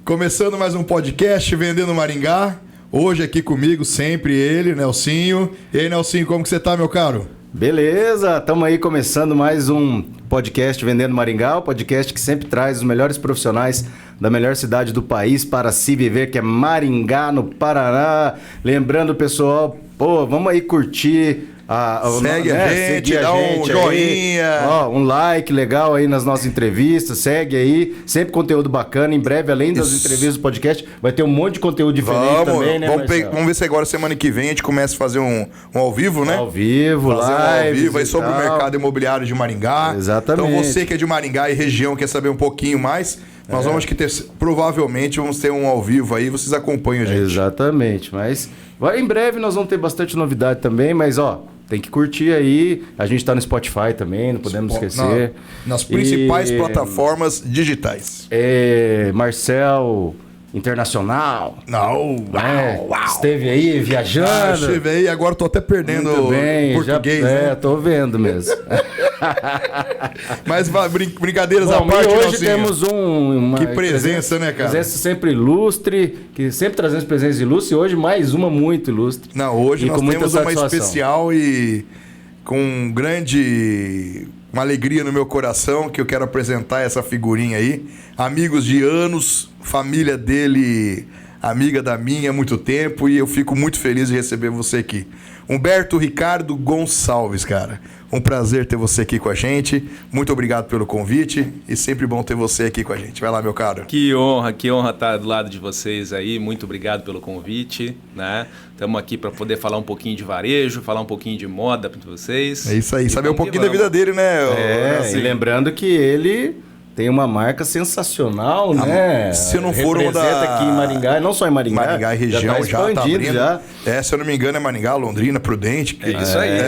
Começando mais um podcast Vendendo Maringá. Hoje aqui comigo, sempre ele, Nelsinho. E aí, Nelsinho, como que você tá, meu caro? Beleza, estamos aí começando mais um podcast Vendendo Maringá, o podcast que sempre traz os melhores profissionais da melhor cidade do país para se viver, que é Maringá, no Paraná. Lembrando, pessoal, vamos aí curtir. Segue a gente, dá um joinha. Um like legal aí nas nossas entrevistas, segue aí, sempre conteúdo bacana. Em breve, além das entrevistas do podcast, vai ter um monte de conteúdo diferente também, né, vamos ver se agora, semana que vem, a gente começa a fazer um ao vivo, né? Ao vivo, fazer um ao vivo aí sobre o mercado imobiliário de Maringá. Exatamente. Então você que é de Maringá e região, quer saber um pouquinho mais, nós vamos provavelmente vamos ter um ao vivo aí, vocês acompanham a gente. Exatamente, mas em breve nós vamos ter bastante novidade também, mas tem que curtir aí. A gente tá no Spotify também, não podemos esquecer. Nas principais plataformas digitais. Marcel Internacional. Esteve aí viajando. Esteve aí, agora tô até perdendo o português, né? Tô vendo mesmo. Mas brincadeiras à parte, hoje temos uma que presença, né, cara? Presença sempre ilustre, que sempre trazemos presença ilustre, e hoje mais uma muito ilustre. Não, hoje nós temos uma especial e com uma alegria no meu coração, que eu quero apresentar essa figurinha aí. Amigos de anos, família dele, amiga da minha há muito tempo, e eu fico muito feliz de receber você aqui. Humberto Ricardo Gonçalves, cara. Um prazer ter você aqui com a gente. Muito obrigado pelo convite e sempre bom ter você aqui com a gente. Vai lá, meu caro. Que honra estar do lado de vocês aí. Muito obrigado pelo convite, né? Estamos aqui para poder falar um pouquinho de varejo, falar um pouquinho de moda para vocês. É isso aí, saber um pouquinho da vida dele, né? Assim. E lembrando que ele tem uma marca sensacional, né? Se não for uma aqui em Maringá, e não só em Maringá. Maringá e região já tá abrindo. Já. Se eu não me engano, é Maringá, Londrina, Prudente. Isso aí.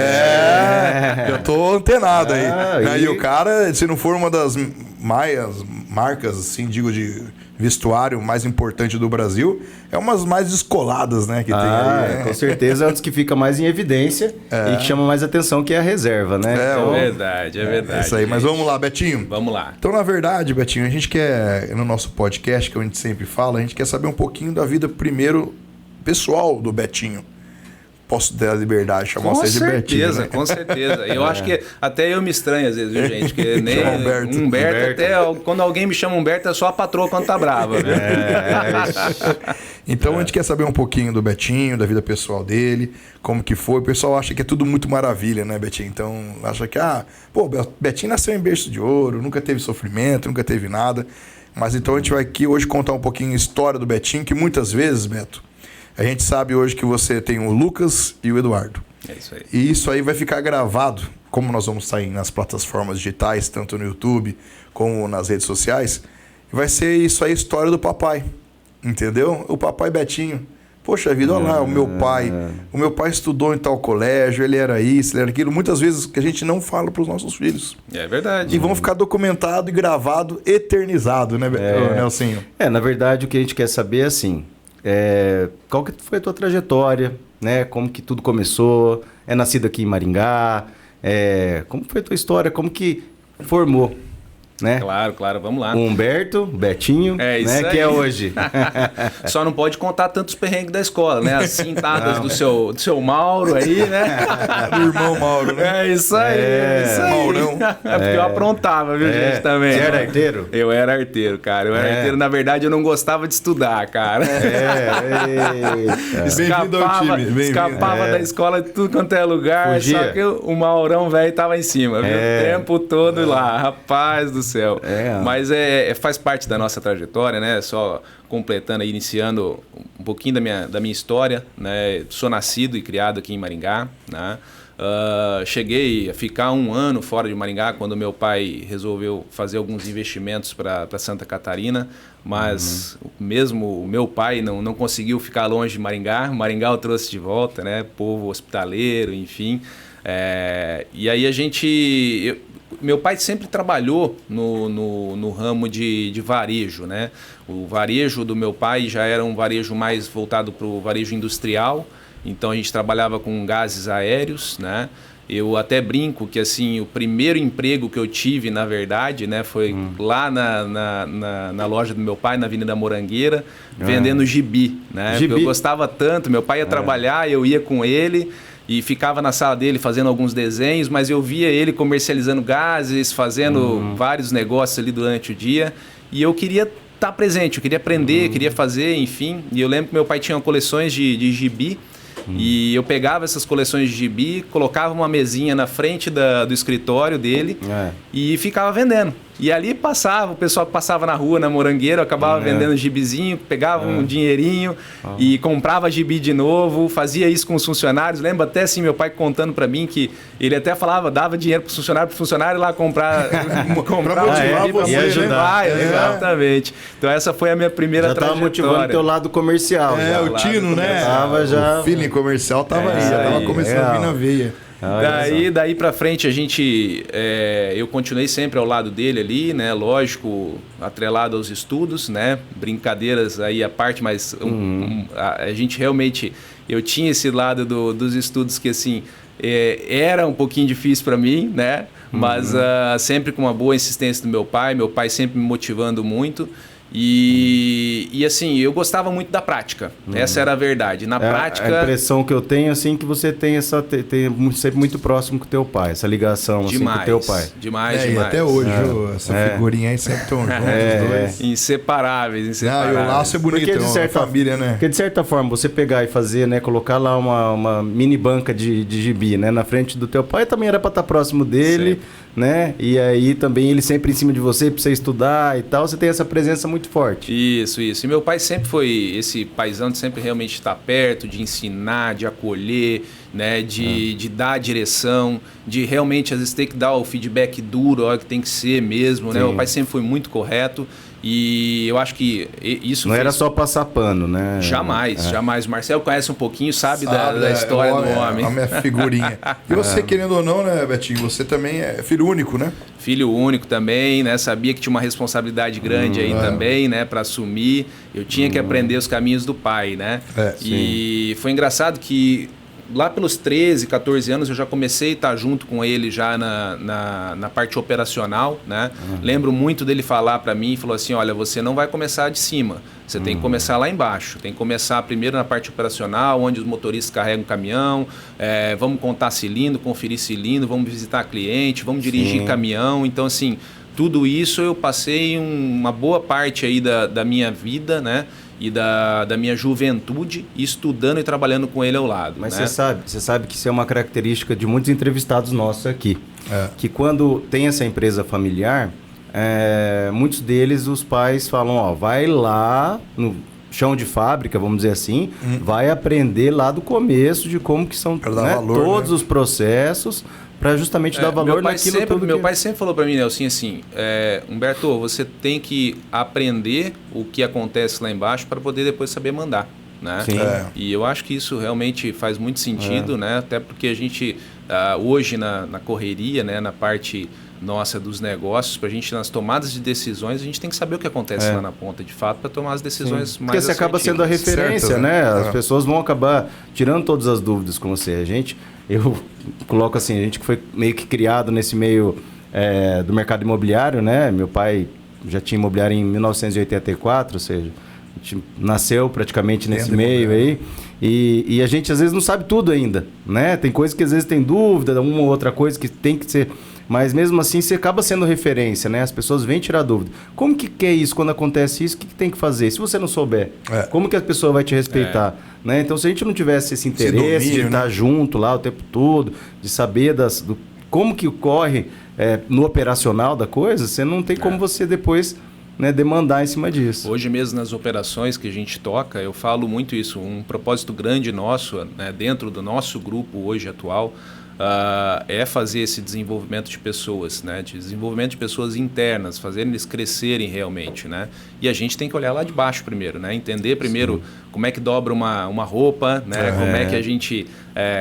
Eu tô antenado aí. E o cara, se não for uma das marcas, assim, digo, de vestuário mais importante do Brasil, é umas mais descoladas, né, que tem aí, né? Com certeza é uma das que fica mais em evidência e que chama mais atenção, que é a reserva, né? É verdade. É isso aí, mas vamos lá, Betinho. Vamos lá. Então, na verdade, Betinho, a gente quer, no nosso podcast, que a gente sempre fala, a gente quer saber um pouquinho da vida, primeiro, pessoal do Betinho. Posso ter a liberdade de chamar você de Betinho, né? Com certeza. Eu acho que até eu me estranho às vezes, viu, gente? Que nem Humberto, até quando alguém me chama Humberto, é só a patroa quando tá brava. Então a gente quer saber um pouquinho do Betinho, da vida pessoal dele, como que foi. O pessoal acha que é tudo muito maravilha, né, Betinho? Então acha que, Betinho nasceu em berço de ouro, nunca teve sofrimento, nunca teve nada. Mas então a gente vai aqui hoje contar um pouquinho a história do Betinho, que muitas vezes, Beto, a gente sabe hoje que você tem o Lucas e o Eduardo. É isso aí. E isso aí vai ficar gravado, como nós vamos sair nas plataformas digitais, tanto no YouTube como nas redes sociais. Vai ser isso aí, a história do papai. Entendeu? O papai Betinho. Poxa vida, olha lá, o meu pai. O meu pai estudou em tal colégio, ele era isso, ele era aquilo. Muitas vezes que a gente não fala para os nossos filhos. É verdade. E vão ficar documentado e gravado, eternizado, né, Nelsinho? Na verdade, o que a gente quer saber é assim... qual que foi a tua trajetória, né? Como que tudo começou? É nascido aqui em Maringá? Como foi a tua história? Como que formou? Né? Claro, vamos lá. O Humberto, Betinho, isso né? Que é hoje. Só não pode contar tantos perrengues da escola, né? As cintadas do seu Mauro aí, né? Do irmão Mauro, né? É isso aí. Maurão. Porque eu aprontava, viu, gente, também. Você era arteiro? Eu era arteiro, cara. Eu era arteiro. Na verdade, eu não gostava de estudar, cara. Escapava da escola de tudo quanto é lugar. Fugia. Só que o Maurão, velho, tava em cima, viu? O tempo todo lá. Rapaz do céu. Mas faz parte da nossa trajetória, né? Só completando, iniciando um pouquinho da minha história, né? Sou nascido e criado aqui em Maringá, né? Cheguei a ficar 1 ano fora de Maringá quando meu pai resolveu fazer alguns investimentos para Santa Catarina, mas mesmo o meu pai não conseguiu ficar longe de Maringá. Maringá eu trouxe de volta, né? Povo hospitaleiro, enfim. E aí meu pai sempre trabalhou no ramo de varejo, né? O varejo do meu pai já era um varejo mais voltado para o varejo industrial, então a gente trabalhava com gases aéreos, né? Eu até brinco que assim, o primeiro emprego que eu tive, na verdade, né, foi lá na loja do meu pai, na Avenida Morangueira, vendendo gibi, né? Gibi. Eu gostava tanto, meu pai ia trabalhar, eu ia com ele e ficava na sala dele fazendo alguns desenhos, mas eu via ele comercializando gases, fazendo vários negócios ali durante o dia, e eu queria estar presente, eu queria aprender, queria fazer, enfim. E eu lembro que meu pai tinha coleções de gibi, e eu pegava essas coleções de gibi, colocava uma mesinha na frente do escritório dele e ficava vendendo. E ali o pessoal que passava na rua, na Morangueira, eu acabava vendendo gibizinho, pegava um dinheirinho e comprava gibi de novo, fazia isso com os funcionários. Lembro até assim, meu pai contando para mim que ele até falava, dava dinheiro pro funcionário lá comprar e ajudar. Exatamente. Então essa foi a minha primeira trajetória. Já estava motivando o teu lado comercial. O tino, né? O feeling comercial tava aí, já tava começando a vir na veia. Daí pra frente eu continuei sempre ao lado dele ali, né? Lógico, atrelado aos estudos, né? Brincadeiras aí à parte, mas a gente realmente, eu tinha esse lado dos estudos que assim, era um pouquinho difícil para mim, né? Mas sempre com uma boa insistência do meu pai sempre me motivando muito. E assim, eu gostava muito da prática. Essa era a verdade. Na prática... A impressão que eu tenho, assim, que você tem sempre muito próximo com o teu pai. Essa ligação, assim, com o teu pai. Demais. E até hoje, essa figurinha aí sempre estão juntos, os dois. Inseparáveis. E o laço é bonito, é família, né? Porque de certa forma, você pegar e fazer, né, colocar lá uma mini banca de gibi, né, na frente do teu pai, também era para estar próximo dele, né? E aí também ele sempre em cima de você, para você estudar e tal, você tem essa presença muito forte. Isso. E meu pai sempre foi esse paizão de sempre realmente estar perto, de ensinar, de acolher, né? De dar a direção, de realmente às vezes ter que dar o feedback duro, a hora que tem que ser mesmo, né? Meu pai sempre foi muito correto. E eu acho que isso não era só passar pano, né? Jamais. O Marcelo conhece um pouquinho, sabe da história do homem. A minha figurinha. E você, querendo ou não, né, Betinho? Você também é filho único, né? Filho único também, né? Sabia que tinha uma responsabilidade grande aí também, né? Para assumir. Eu tinha que aprender os caminhos do pai, né? E foi engraçado que lá pelos 13, 14 anos eu já comecei a estar junto com ele já na parte operacional, né? Lembro muito dele falar para mim, falou assim, olha, você não vai começar de cima, você tem que começar lá embaixo, tem que começar primeiro na parte operacional, onde os motoristas carregam o caminhão, vamos contar cilindro, conferir cilindro, vamos visitar cliente, vamos dirigir caminhão. Então assim, tudo isso eu passei uma boa parte aí da minha vida, né? E da minha juventude, estudando e trabalhando com ele ao lado. Mas né? você sabe que isso é uma característica de muitos entrevistados nossos aqui. Que quando tem essa empresa familiar, muitos deles, os pais falam, vai lá no chão de fábrica, vamos dizer assim, vai aprender lá do começo de como que são valor, todos os processos, para justamente dar valor naquilo tudo. Meu pai sempre falou para mim, Nelson, assim, Humberto, você tem que aprender o que acontece lá embaixo para poder depois saber mandar. Né? E eu acho que isso realmente faz muito sentido, né? Até porque a gente, hoje na correria, né? Na parte nossa dos negócios, para a gente, nas tomadas de decisões, a gente tem que saber o que acontece lá na ponta, de fato, para tomar as decisões mais porque você acaba sendo a referência, certo, né? As pessoas vão acabar tirando todas as dúvidas com você. Eu coloco assim, a gente que foi meio que criado nesse meio do mercado imobiliário, né? Meu pai já tinha imobiliário em 1984, ou seja, a gente nasceu praticamente nesse meio aí. E a gente às vezes não sabe tudo ainda, né? Tem coisas que às vezes tem dúvida, uma ou outra coisa que tem que ser... Mas mesmo assim você acaba sendo referência, né? As pessoas vêm tirar dúvida. Como que é isso? Quando acontece isso, o que tem que fazer? Se você não souber, como que a pessoa vai te respeitar? Né? Então, se a gente não tivesse esse interesse de estar junto lá o tempo todo, de saber como que ocorre no operacional da coisa, você não tem como você depois... Né, demandar em cima disso. Hoje mesmo nas operações que a gente toca, eu falo muito isso, um propósito grande nosso, né, dentro do nosso grupo hoje atual, é fazer esse desenvolvimento de pessoas, né, de desenvolvimento de pessoas internas, fazer eles crescerem realmente, né? E a gente tem que olhar lá de baixo primeiro, né? Entender primeiro como é que dobra uma roupa, né? Como é que a gente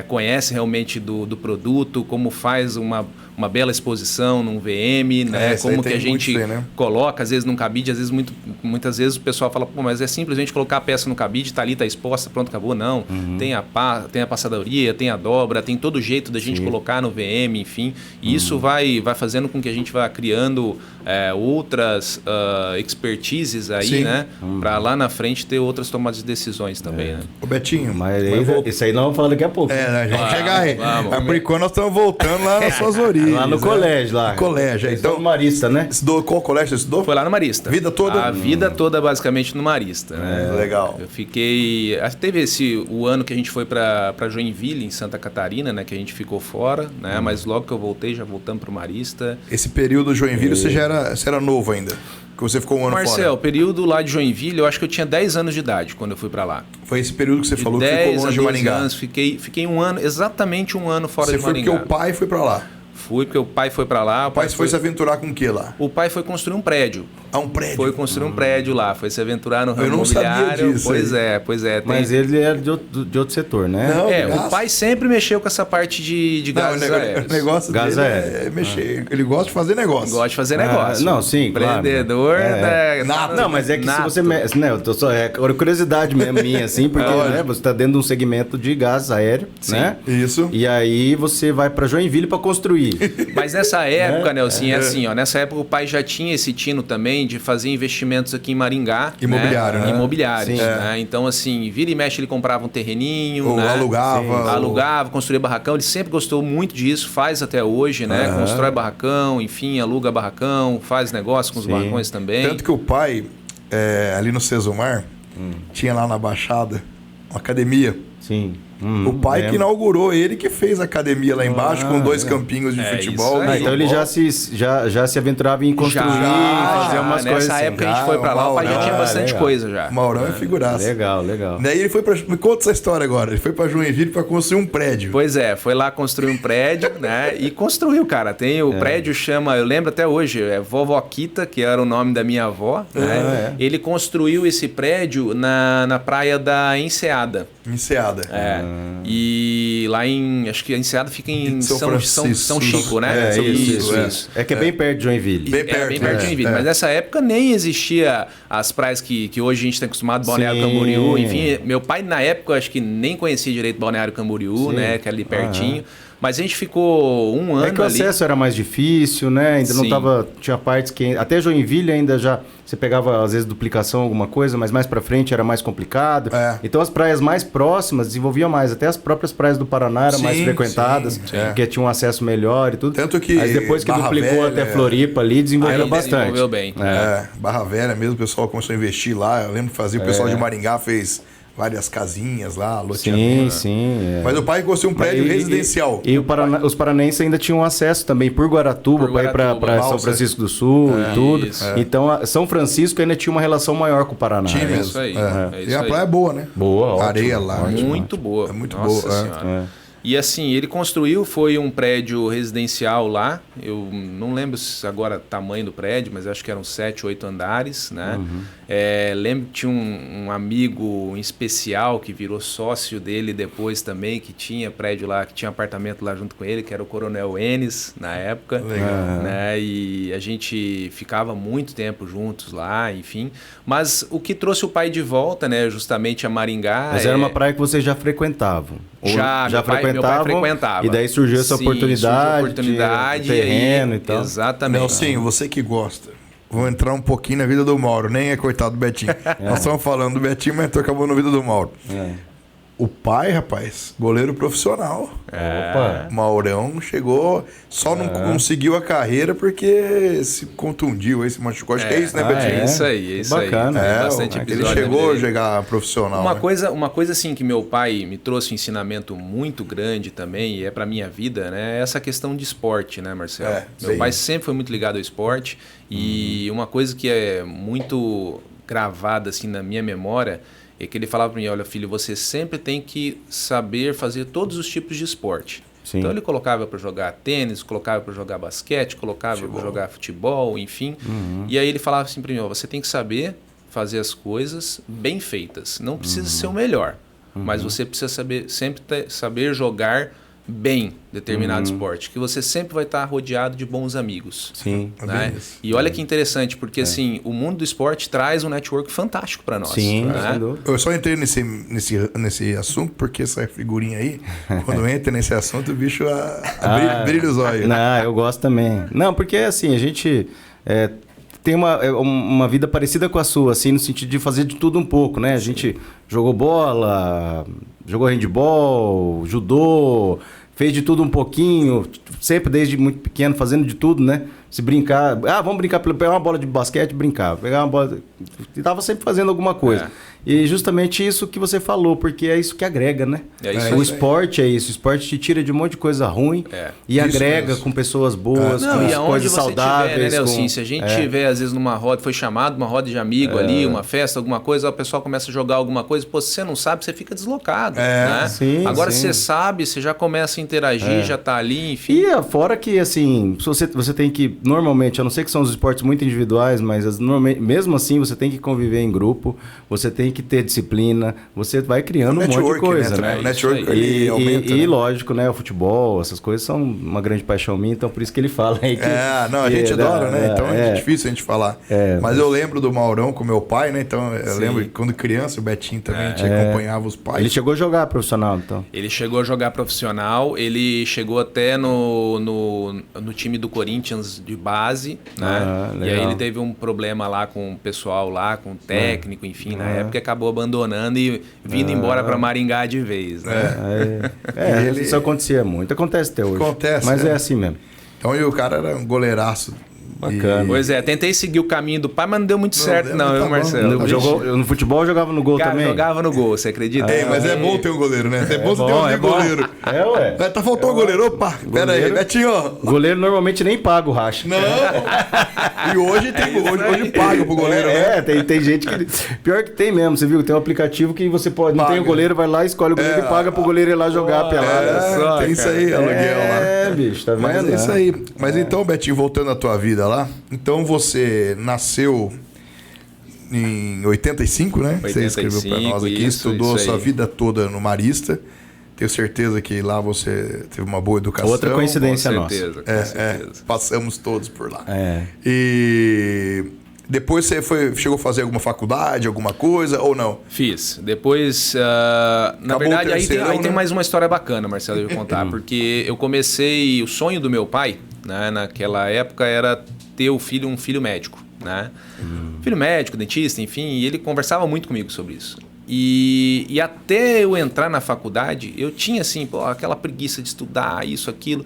conhece realmente do produto, como faz uma uma bela exposição num VM, né? Como que a gente coloca, às vezes num cabide, às vezes muitas vezes o pessoal fala, pô, mas é simplesmente colocar a peça no cabide, tá ali, tá exposta, pronto, acabou. Não, tem a passadoria, tem a dobra, tem todo jeito da gente colocar no VM, enfim. E isso vai fazendo com que a gente vá criando outras expertises aí, né? Para lá na frente ter outras tomadas de decisões também, né? Ô Betinho, mas isso aí nós vamos falar daqui a pouco. A gente vai chegar aí. Mas por enquanto nós estamos voltando lá nas suas origens. Lá no colégio, lá. No colégio. Então, no Marista, né? Estudou qual colégio você estudou? Foi lá no Marista. Vida toda? A vida toda basicamente no Marista, né? Legal. Eu fiquei... Teve o ano que a gente foi para Joinville, em Santa Catarina, né? Que a gente ficou fora, né? Mas logo que eu voltei, já voltamos pro Marista. Esse período Joinville, você era novo ainda? Que você ficou um ano fora? Marcel, o período lá de Joinville, eu acho que eu tinha 10 anos de idade quando eu fui para lá. Foi esse período que você falou que ficou longe de Maringá? Anos, fiquei um ano, exatamente um ano fora de Maringá. Você foi porque o pai foi para lá? Fui, porque o pai foi para lá. O pai foi se aventurar com o que lá? O pai foi construir um prédio. Um prédio? Foi construir um prédio lá, foi se aventurar no ramo imobiliário. Sabia disso. Pois é. Mas ele era de outro setor, né? Não, o pai sempre mexeu com essa parte de gases aéreos. O negócio gás dele aéreo. É mexer. Ele gosta de fazer negócio. Gosta de fazer negócio. Não, sim, empreendedor, claro. Não, mas é que se você... Né, eu tô só, é curiosidade mesmo minha, assim, porque né, você está dentro de um segmento de gás aéreo, né? Isso. E aí você vai para Joinville para construir. Mas nessa época, Nelson, assim, ó, nessa época o pai já tinha esse tino também de fazer investimentos aqui em Maringá. Imobiliário, né? Imobiliários, né? Então, assim, vira e mexe ele comprava um terreninho, ou alugava. Alugava, construía barracão. Ele sempre gostou muito disso, faz até hoje, né? Constrói barracão, enfim, aluga barracão, faz negócio com os barracões também. Tanto que o pai, ali no Cesumar, tinha lá na Baixada uma academia. Sim. O pai que inaugurou, ele que fez a academia lá embaixo com 2 campinhos de futebol. Então ele já se aventurava em construir, fazer umas coisas. Nessa época a gente foi pra lá, o pai já tinha bastante coisa já. Maurão é figuraça. Legal. Daí ele foi me conta essa história agora. Ele foi pra Joinville pra construir um prédio. Pois é, foi lá construir um prédio, né? E construiu, cara. Tem o prédio chama, eu lembro até hoje, Vovó Quita, que era o nome da minha avó, né? Ele construiu esse prédio na praia da Enseada. E lá acho que a Enseada fica em São Chico, né? Isso. É que é bem perto de Joinville. Bem perto de Joinville. Mas nessa época nem existia as praias que hoje a gente está acostumado, Balneário Camboriú. Enfim, meu pai na época acho que nem conhecia direito Balneário Camboriú, né? Que é ali pertinho. Mas a gente ficou um ano ali. É que o acesso era mais difícil, né? Ainda não tava... Tinha partes que... Até Joinville ainda já... Você pegava, às vezes, duplicação, alguma coisa, mas mais pra frente era mais complicado. Então, as praias mais próximas desenvolviam mais. Até as próprias praias do Paraná eram mais frequentadas, porque tinham um acesso melhor e tudo. Tanto que... Mas depois que duplicou até Floripa ali, desenvolveu bastante. Desenvolveu bem. Barra Velha mesmo, o pessoal começou a investir lá. Eu lembro que fazia, o pessoal de Maringá fez... várias casinhas lá, loteamento. Sim. Mas o pai construiu um prédio residencial. E os paranaenses ainda tinham acesso também por Guaratuba, para ir para São Francisco do Sul e tudo. Então, São Francisco ainda tinha uma relação maior com o Paraná. Tinha mesmo. Isso aí. E a praia é boa, né? Boa, areia lá. Muito boa. É muito Nossa boa. Senhora. E assim, ele construiu, foi um prédio residencial lá. Eu não lembro agora o tamanho do prédio, mas acho que eram 7, 8 andares, né? Lembro que tinha um amigo em especial que virou sócio dele depois também, que tinha prédio lá, que tinha apartamento lá junto com ele, que era o Coronel Enes, na época. Legal. Né? E a gente ficava muito tempo juntos lá, enfim. Mas o que trouxe o pai de volta, né, justamente a Maringá... Mas era uma praia que vocês já frequentavam? Já frequentavam. Meu pai frequentava. E daí surgiu essa oportunidade, terreno e tal. Exatamente. Nelsinho, você que gosta, vou entrar um pouquinho na vida do Mauro. Nem é coitado do Betinho. Nós estamos falando do Betinho, mas acabou na vida do Mauro. O pai, rapaz, goleiro profissional. Opa. Maurão chegou, só não conseguiu a carreira porque se contundiu, se machucou. Acho que é isso, né, Betinho? É isso aí, bacana. Bastante ele chegou a jogar profissional. Uma coisa assim que meu pai me trouxe um ensinamento muito grande também, e é pra minha vida, né? É essa questão de esporte, né, Marcelo? Meu pai sempre foi muito ligado ao esporte e uma coisa que é muito gravada assim na minha memória é que ele falava para mim, olha filho, você sempre tem que saber fazer todos os tipos de esporte. Então ele colocava para jogar tênis, colocava para jogar basquete, colocava para jogar futebol, enfim. E aí ele falava assim para mim, você tem que saber fazer as coisas bem feitas. Não precisa ser o melhor, mas você precisa saber jogar bem determinado esporte, que você sempre vai estar rodeado de bons amigos. Sim. Né? E olha que interessante, porque assim, o mundo do esporte traz um network fantástico para nós. Sim, né? Eu só entrei nesse assunto porque essa figurinha aí, quando entra nesse assunto, o bicho brilha os olhos. Não, eu gosto também. Não, porque assim, a gente tem uma vida parecida com a sua, assim, no sentido de fazer de tudo um pouco, né? A gente jogou bola, jogou handebol, judô, fez de tudo um pouquinho, sempre desde muito pequeno, fazendo de tudo, né? Se brincar, vamos brincar, pegar uma bola de basquete, brincar, pegar uma bola... E tava sempre fazendo alguma coisa. E justamente isso que você falou, porque é isso que agrega, né? O esporte é isso, o esporte te tira de um monte de coisa ruim e agrega mesmo. Com pessoas boas, com coisas saudáveis. Tiver, né, Nelson? Se a gente tiver, às vezes, numa roda, foi chamado, uma roda de amigo ali, uma festa, alguma coisa, o pessoal começa a jogar alguma coisa, pô, se você não sabe, você fica deslocado. Né? Sim, agora, se você sabe, você já começa a interagir, já tá ali, enfim. E fora que, assim, você tem que, normalmente, a não ser que são os esportes muito individuais, mas mesmo assim, você tem que conviver em grupo, você tem que ter disciplina, você vai criando um monte de coisa, né? O network aumenta. E lógico, né? O futebol, essas coisas são uma grande paixão minha, então por isso que ele fala aí que... a gente adora, né? Então é difícil a gente falar. Mas eu lembro do Maurão com meu pai, né? Então eu lembro que quando criança, o Betinho também acompanhava os pais. Ele chegou a jogar profissional, então? Ele chegou a jogar profissional, ele chegou até no time do Corinthians de base, né? E aí ele teve um problema lá com o pessoal lá, com o técnico, enfim, na época acabou abandonando e vindo embora para Maringá de vez, né? Isso acontecia muito, acontece até hoje. Mas é assim mesmo. Então, e o cara era um goleiraço. Bacana. Pois tentei seguir o caminho do pai, mas não deu muito certo, não, Marcelo. No futebol jogava no gol também? Jogava no gol, você acredita? Mas é bom ter um goleiro, né? É bom ter um goleiro. Ué. Tá faltou um goleiro. Opa, pera aí, Betinho. Goleiro normalmente nem paga o racha. Não. E hoje paga pro goleiro, né? Tem gente que... Pior que tem mesmo, você viu? Tem um aplicativo que você pode... Não tem o goleiro, vai lá, escolhe o goleiro e paga pro goleiro ir lá jogar a pelada. Tem isso aí, aluguel lá. Bicho, tá vendo? Mas é isso aí. Mas então, Betinho, voltando à tua vida lá, então você nasceu em 85, né? 85, você escreveu para nós aqui, estudou a sua vida toda no Marista. Tenho certeza que lá você teve uma boa educação. Outra coincidência com certeza. Passamos todos por lá. E depois você chegou a fazer alguma faculdade, alguma coisa, ou não? Fiz. Depois, na verdade, aí tem mais uma história bacana, Marcelo, eu vou contar. Porque eu comecei, o sonho do meu pai, né, naquela época, era ter um filho médico, né? Filho médico, dentista, enfim, e ele conversava muito comigo sobre isso. E até eu entrar na faculdade, eu tinha assim, aquela preguiça de estudar isso, aquilo.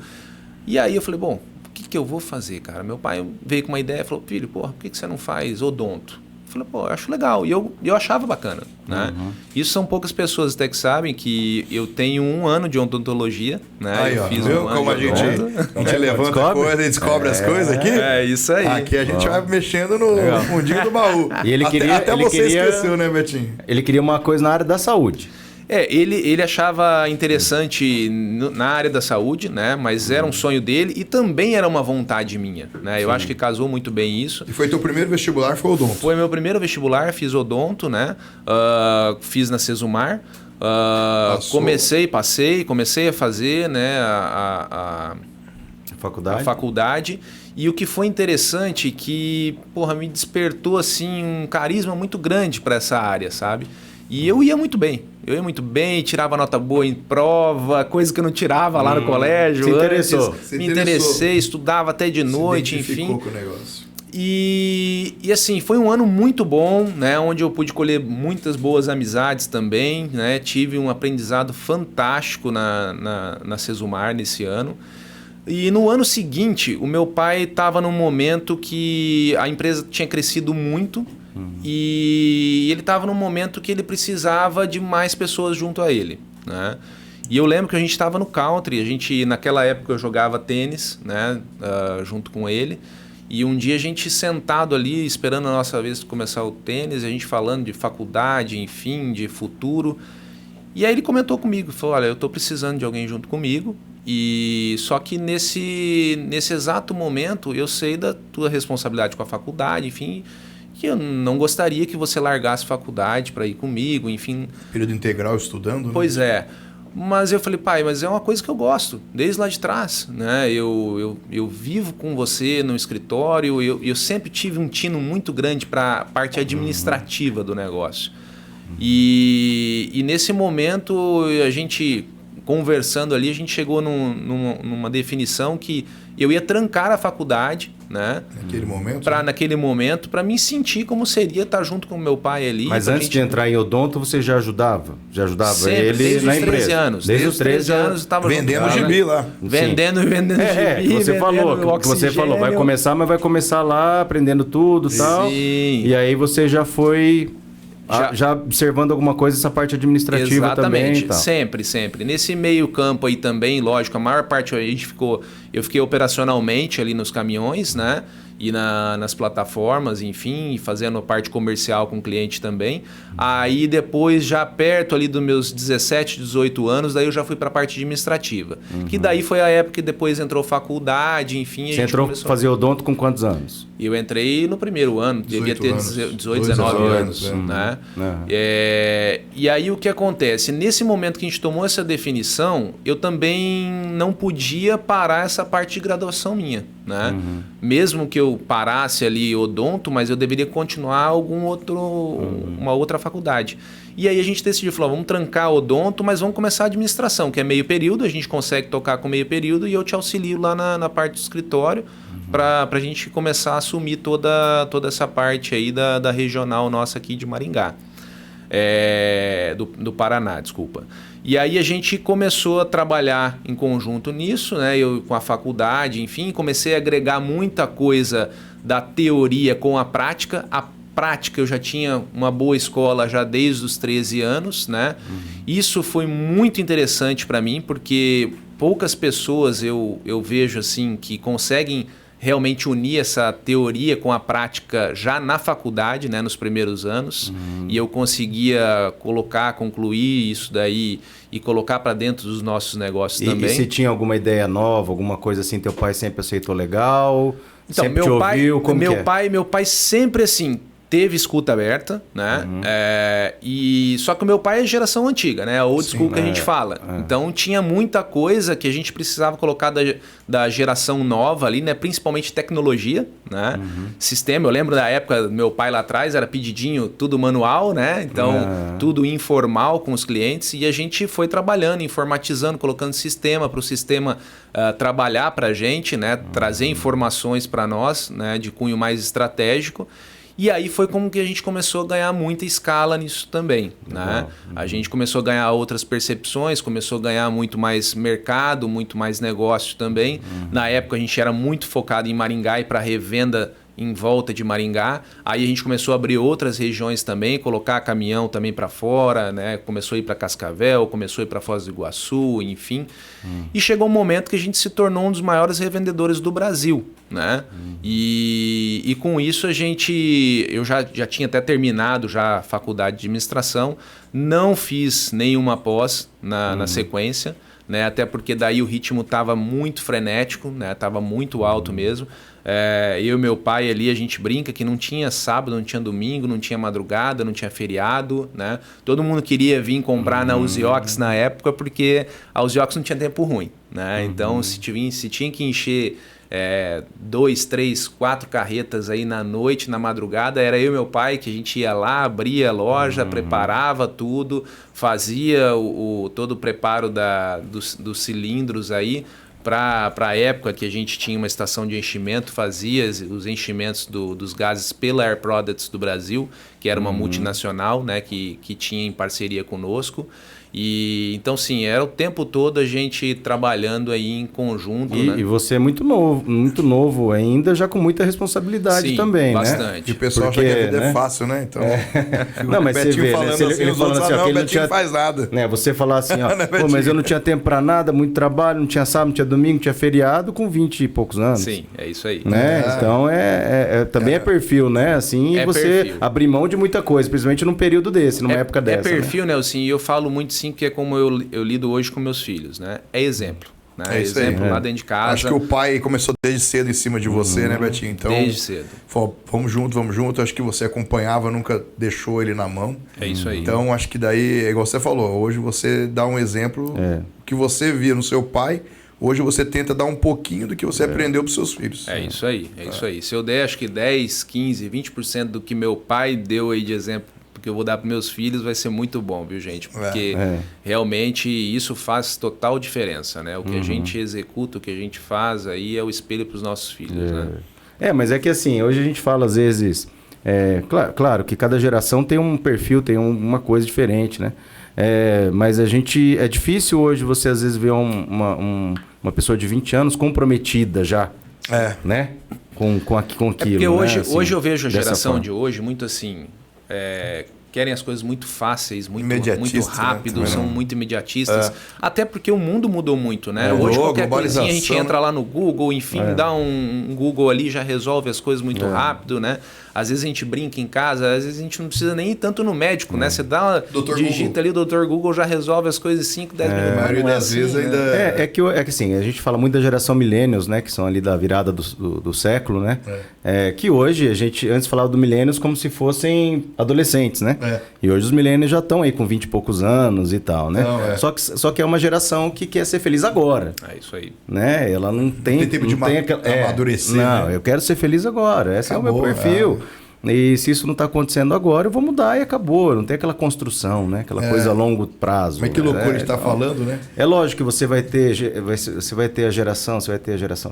E aí eu falei, bom, o que eu vou fazer, cara? Meu pai veio com uma ideia e falou, filho, por que você não faz odonto? Eu falei, eu acho legal. E eu achava bacana, né? Isso são poucas pessoas até que sabem que eu tenho 1 ano de odontologia, né? Aí, eu fiz viu como a gente levanta coisa e descobre as coisas aqui? É isso aí. Aqui a gente vai mexendo no fundinho do baú. E ele queria... Até você esqueceu, né, Betinho? Ele queria uma coisa na área da saúde. Ele achava interessante na área da saúde, né? Mas era um sonho dele e também era uma vontade minha, né? Eu acho que casou muito bem isso. E foi teu primeiro vestibular, foi odonto? Foi meu primeiro vestibular, fiz odonto, né? Fiz na Sesumar. Comecei a fazer, né? A faculdade. E o que foi interessante que, me despertou assim um carisma muito grande para essa área, sabe? E eu ia muito bem. Tirava nota boa em prova, coisa que eu não tirava lá no colégio. Se interessou. Me interessei, estudava até de noite, enfim. Com o negócio. E assim, foi um ano muito bom, né? Onde eu pude colher muitas boas amizades também, né? Tive um aprendizado fantástico na Sesumar nesse ano. E no ano seguinte, o meu pai estava num momento que a empresa tinha crescido muito. E ele estava num momento que ele precisava de mais pessoas junto a ele, né? E eu lembro que a gente estava no country, naquela época eu jogava tênis, né? Junto com ele. E um dia a gente sentado ali, esperando a nossa vez de começar o tênis, a gente falando de faculdade, enfim, de futuro. E aí ele comentou comigo, falou, olha, eu estou precisando de alguém junto comigo. E só que nesse exato momento eu sei da tua responsabilidade com a faculdade, enfim... que eu não gostaria que você largasse faculdade para ir comigo, enfim... Período integral estudando, né? Pois é. Mas eu falei, pai, mas é uma coisa que eu gosto, desde lá de trás, né? Eu vivo com você no escritório, eu sempre tive um tino muito grande para a parte administrativa do negócio. E nesse momento, a gente, conversando ali, a gente chegou numa definição que eu ia trancar a faculdade, né? Naquele momento, para me sentir como seria estar junto com meu pai ali. Mas antes de entrar em odonto, você já ajudava? Já ajudava sempre, ele desde na os 13 empresa? anos. Desde os 13 anos estava vendendo gibi lá. Vendendo gibi. Você falou, vai começar, mas vai começar lá aprendendo tudo e tal. Sim. E aí você já foi... Já observando alguma coisa, essa parte administrativa. Exatamente, também. Sempre. Nesse meio campo aí também, lógico, a maior parte eu fiquei operacionalmente ali nos caminhões, né? E nas plataformas, enfim, fazendo parte comercial com o cliente também. Aí depois, já perto ali dos meus 17, 18 anos, daí eu já fui para a parte administrativa. Que daí foi a época que depois entrou faculdade, enfim. Você entrou a fazer odonto com quantos anos? Eu entrei no primeiro ano, devia ter 18, 19 anos. Né? E aí o que acontece? Nesse momento que a gente tomou essa definição, eu também não podia parar essa parte de graduação minha. Né? Mesmo que eu parasse ali odonto, mas eu deveria continuar uma outra faculdade. E aí a gente decidiu, falou, vamos trancar odonto, mas vamos começar a administração, que é meio período, a gente consegue tocar com meio período e eu te auxilio lá na parte do escritório para a gente começar a assumir toda essa parte aí da regional nossa aqui de Maringá. Do Paraná, desculpa. E aí a gente começou a trabalhar em conjunto nisso, né? Eu com a faculdade, enfim, comecei a agregar muita coisa da teoria com a prática. A prática eu já tinha uma boa escola já desde os 13 anos, né? Isso foi muito interessante para mim, porque poucas pessoas eu vejo assim que conseguem realmente unir essa teoria com a prática já na faculdade, né, nos primeiros anos, e eu conseguia concluir isso daí e colocar para dentro dos nossos negócios também. E se tinha alguma ideia nova, alguma coisa assim, teu pai sempre aceitou legal? Então, sempre te ouviu? Como meu pai sempre assim teve escuta aberta, né? Só que o meu pai é geração antiga, né? Old school que a gente fala. Então tinha muita coisa que a gente precisava colocar da geração nova ali, né? Principalmente tecnologia, né? Sistema, eu lembro da época do meu pai lá atrás, era pedidinho, tudo manual, né? Então tudo informal com os clientes e a gente foi trabalhando, informatizando, colocando sistema para o sistema trabalhar para a gente, né? Trazer informações para nós, né? De cunho mais estratégico. E aí foi como que a gente começou a ganhar muita escala nisso também, né? A gente começou a ganhar outras percepções, começou a ganhar muito mais mercado, muito mais negócio também. Na época a gente era muito focado em Maringá e para revenda em volta de Maringá. Aí a gente começou a abrir outras regiões também, colocar caminhão também para fora, né? Começou a ir para Cascavel, começou a ir para Foz do Iguaçu, enfim. E chegou um momento que a gente se tornou um dos maiores revendedores do Brasil, né? E com isso eu já tinha até terminado já a faculdade de administração, não fiz nenhuma pós na sequência, né? Até porque daí o ritmo estava muito frenético, né? Estava muito alto mesmo. Eu e meu pai ali, a gente brinca que não tinha sábado, não tinha domingo, não tinha madrugada, não tinha feriado, né? Todo mundo queria vir comprar na Uziox na época, porque a Uziox não tinha tempo ruim, né? Então, se tinha que encher 2, 3, 4 carretas aí na noite, na madrugada, era eu e meu pai que a gente ia lá, abria a loja, preparava tudo, fazia todo o preparo dos cilindros aí, para a época que a gente tinha uma estação de enchimento, fazia os enchimentos dos gases pela Air Products do Brasil, que era uma multinacional, né, que tinha em parceria conosco. E então, sim, era o tempo todo a gente trabalhando aí em conjunto. E você é muito novo ainda, já com muita responsabilidade também, bastante. Né? E o pessoal acha que a vida é fácil, né? Então, não, mas você vê, falando né? Ele falando assim, ó, que ele não tinha, faz nada. Né? Você falar assim, ó, pô, mas eu não tinha tempo pra nada, muito trabalho, não tinha sábado, não tinha domingo, não tinha feriado, com 20 e poucos anos. Sim, é isso aí. Né? Então, também é perfil, né? Assim, você perfil. Abrir mão de muita coisa, principalmente num período desse, numa época dessa. É perfil, né? Assim, eu falo muito sim, que é como eu lido hoje com meus filhos, né? É exemplo. né? Exemplo lá dentro de casa. Acho que o pai começou desde cedo em cima de você, né, Betinho? Então, desde cedo. Falou, vamos junto. Acho que você acompanhava, nunca deixou ele na mão. É isso aí. Então, acho que daí, é igual você falou, hoje você dá um exemplo que você via no seu pai. Hoje você tenta dar um pouquinho do que você aprendeu para os seus filhos. É isso aí, isso aí. Se eu der, acho que 10, 15, 20% do que meu pai deu aí de exemplo, que eu vou dar para meus filhos, vai ser muito bom, viu, gente? Porque realmente isso faz total diferença, né? O que a gente executa, o que a gente faz aí é o espelho para os nossos filhos, né? Mas é que assim, hoje a gente fala às vezes... claro que cada geração tem um perfil, tem uma coisa diferente, né? Mas é difícil hoje você às vezes ver uma pessoa de 20 anos comprometida já, né? Com aquilo. Porque hoje, né? Assim, hoje eu vejo a geração de hoje muito assim, querem as coisas muito fáceis, muito rápido, né? São muito imediatistas. Até porque o mundo mudou muito, né? Hoje qualquer coisinha a gente entra lá no Google, enfim, dá um Google ali, já resolve as coisas muito rápido, né? Às vezes a gente brinca em casa, às vezes a gente não precisa nem ir tanto no médico, né? Você digita ali, o Dr. Google já resolve as coisas em 5, 10 minutos. A maioria das vezes ainda... É que assim, a gente fala muito da geração millennials, né? Que são ali da virada do século, né? Que hoje, a gente antes falava do millennials como se fossem adolescentes, né? E hoje os millennials já estão aí com 20 e poucos anos e tal, né? Só que é uma geração que quer ser feliz agora. É isso aí. Né? Ela não tem tempo de amadurecer. Não, eu quero ser feliz agora. Esse é o meu perfil. E se isso não está acontecendo agora, eu vou mudar e acabou. Não tem aquela construção, né? Aquela coisa a longo prazo. Mas que loucura ele está falando, né? É lógico que você vai ter a geração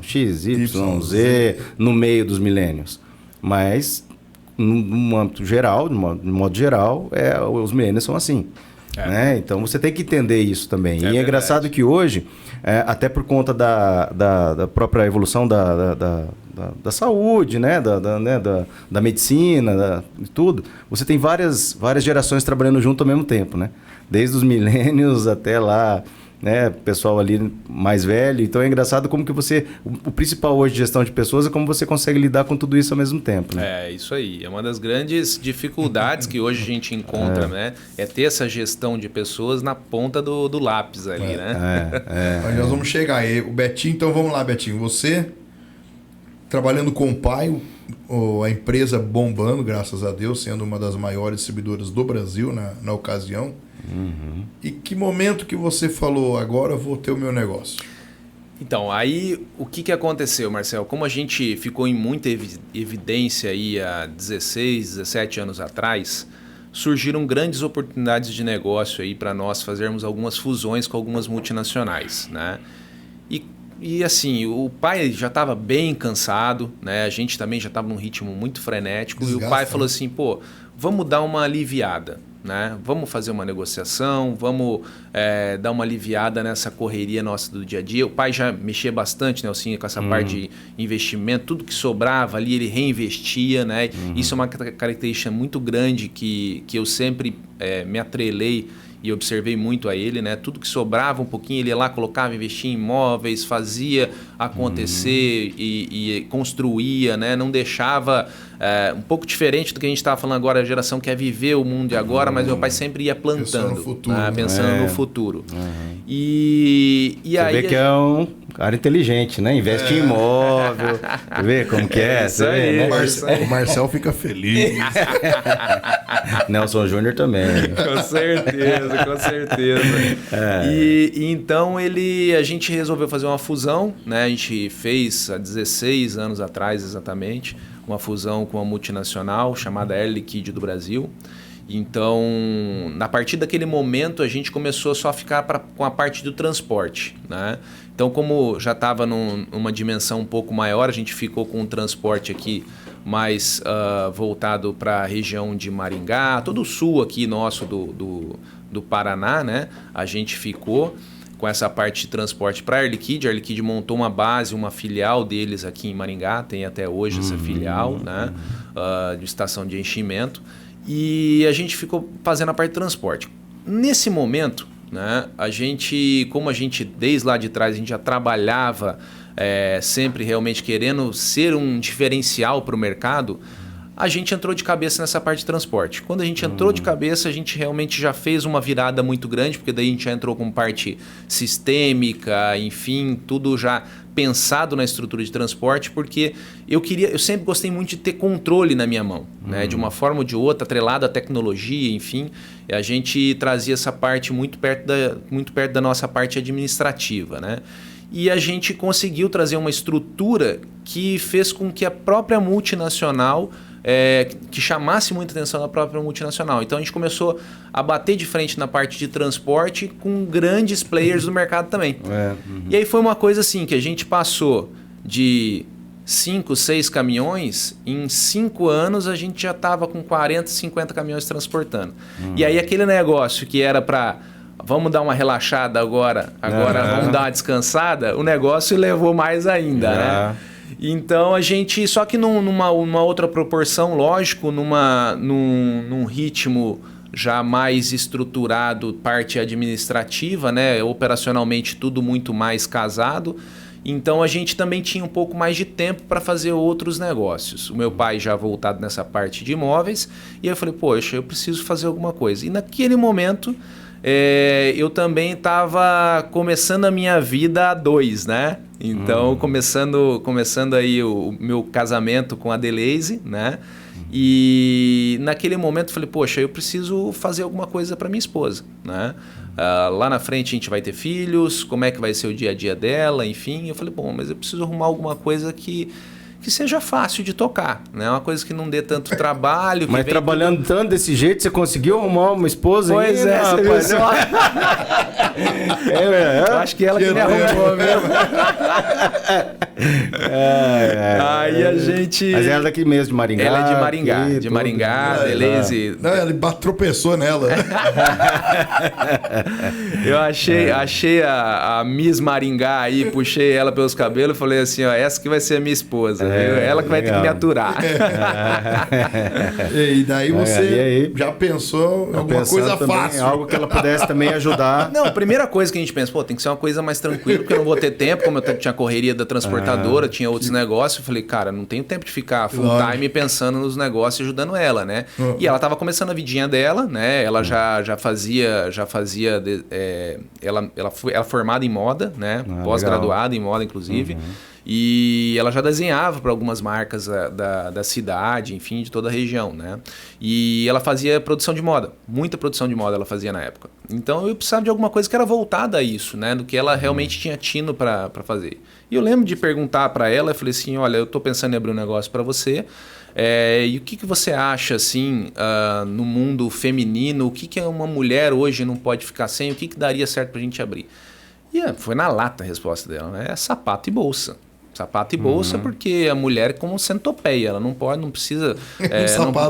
X, Y, Z no meio dos milênios. Mas, no âmbito geral, de modo geral, os milênios são assim. Né? Então você tem que entender isso também. E é engraçado que hoje, até por conta da própria evolução da saúde, né? Da medicina, de tudo, você tem várias gerações trabalhando junto ao mesmo tempo, né? Desde os milênios até lá, né? Pessoal ali mais velho. Então é engraçado como que você... O principal hoje de gestão de pessoas é como você consegue lidar com tudo isso ao mesmo tempo, né? Isso aí. É uma das grandes dificuldades que hoje a gente encontra, né? É ter essa gestão de pessoas na ponta do lápis ali, né? Mas nós vamos chegar aí. O Betinho, então vamos lá, Betinho. Você, trabalhando com o pai, a empresa bombando, graças a Deus, sendo uma das maiores distribuidoras do Brasil na ocasião. E que momento que você falou, agora eu vou ter o meu negócio? Então, aí o que aconteceu, Marcel? Como a gente ficou em muita evidência aí há 16, 17 anos atrás, surgiram grandes oportunidades de negócio aí para nós fazermos algumas fusões com algumas multinacionais, né? E assim, o pai já estava bem cansado, né? A gente também já estava num ritmo muito frenético. Desgasta, e o pai falou assim, vamos dar uma aliviada, né? Vamos fazer uma negociação, vamos dar uma aliviada nessa correria nossa do dia a dia. O pai já mexia bastante, né, assim, com essa parte de investimento, tudo que sobrava ali ele reinvestia, né? Isso é uma característica muito grande que eu sempre me atrelei e observei muito a ele, né? Tudo que sobrava um pouquinho, ele ia lá, colocava, investia em imóveis, fazia acontecer e construía, né? Não deixava... um pouco diferente do que a gente estava falando agora, a geração quer viver o mundo de agora, mas meu pai sempre ia plantando. Pensando no futuro. Né? Pensando no futuro. E você aí... vê que é um cara inteligente, né? Investe em imóvel. Você vê como que é? Isso aí, né? O Marcel fica feliz. Nelson Júnior também. Com certeza. E então a gente resolveu fazer uma fusão, né? A gente fez há 16 anos atrás exatamente, uma fusão com uma multinacional chamada Air Liquide do Brasil. Então, a partir daquele momento, a gente começou só a ficar com a parte do transporte, né? Então, como já estava numa dimensão um pouco maior, a gente ficou com o transporte aqui mais voltado para a região de Maringá, todo o sul aqui nosso do Paraná, né? A gente ficou com essa parte de transporte para a Air Liquide. A Air Liquide montou uma base, uma filial deles aqui em Maringá, tem até hoje essa filial, né? De estação de enchimento. E a gente ficou fazendo a parte de transporte. Nesse momento, né, como a gente, desde lá de trás, a gente já trabalhava sempre realmente querendo ser um diferencial para o mercado, a gente entrou de cabeça nessa parte de transporte. Quando a gente entrou de cabeça, a gente realmente já fez uma virada muito grande, porque daí a gente já entrou com parte sistêmica, enfim, tudo já pensado na estrutura de transporte, porque eu sempre gostei muito de ter controle na minha mão, né? De uma forma ou de outra, atrelado à tecnologia, enfim, a gente trazia essa parte muito perto da nossa parte administrativa, né? E a gente conseguiu trazer uma estrutura que fez com que a própria multinacional, que chamasse muita atenção da própria multinacional. Então a gente começou a bater de frente na parte de transporte com grandes players do mercado também. E aí foi uma coisa assim, que a gente passou de 5, 6 caminhões, em 5 anos a gente já estava com 40, 50 caminhões transportando. E aí aquele negócio que era para... Vamos dar uma relaxada agora vamos dar uma descansada, o negócio levou mais ainda, né? Então a gente, só que numa outra proporção, lógico, num ritmo já mais estruturado, parte administrativa, né? Operacionalmente tudo muito mais casado. Então a gente também tinha um pouco mais de tempo para fazer outros negócios. O meu pai já voltado nessa parte de imóveis, e eu falei, poxa, eu preciso fazer alguma coisa. E naquele momento... eu também estava começando a minha vida a 2, né? Então, começando aí o meu casamento com a Delaze, né? E naquele momento eu falei, poxa, eu preciso fazer alguma coisa para minha esposa, né? Lá na frente a gente vai ter filhos, como é que vai ser o dia a dia dela, enfim. Eu falei, bom, mas eu preciso arrumar alguma coisa que seja fácil de tocar, né? Uma coisa que não dê tanto trabalho. Mas trabalhando tanto desse jeito, você conseguiu arrumar uma esposa? Pois é, rapaz. Eu acho que ela que me arrumou mesmo. Aí a gente... Mas ela é daqui mesmo, de Maringá? Ela é de Maringá, aqui, de Maringá, Delaze. Não, ela tropeçou nela. Eu achei a Miss Maringá aí, puxei ela pelos cabelos e falei assim, ó, essa que vai ser a minha esposa. Ela que vai ter que me aturar. E daí você já pensou em alguma coisa fácil. Algo que ela pudesse também ajudar. Não, a primeira coisa que a gente pensa, tem que ser uma coisa mais tranquila, porque eu não vou ter tempo, como eu tinha correria da transportadora, tinha outros negócios. Eu falei, cara, não tenho tempo de ficar full time pensando nos negócios e ajudando ela, né? E ela estava começando a vidinha dela, né? Ela já fazia ela é formada em moda, né? Pós-graduada em moda, inclusive. E ela já desenhava para algumas marcas da cidade, enfim, de toda a região, né? E ela fazia produção de moda, muita produção de moda ela fazia na época. Então eu precisava de alguma coisa que era voltada a isso, né? Do que ela realmente tinha tino para fazer. E eu lembro de perguntar para ela, eu falei assim, olha, eu estou pensando em abrir um negócio para você, e o que você acha, assim, no mundo feminino, o que uma mulher hoje não pode ficar sem, o que daria certo para a gente abrir? E foi na lata a resposta dela, né? É sapato e bolsa. Sapato e bolsa, porque a mulher é como centopeia, ela não precisa,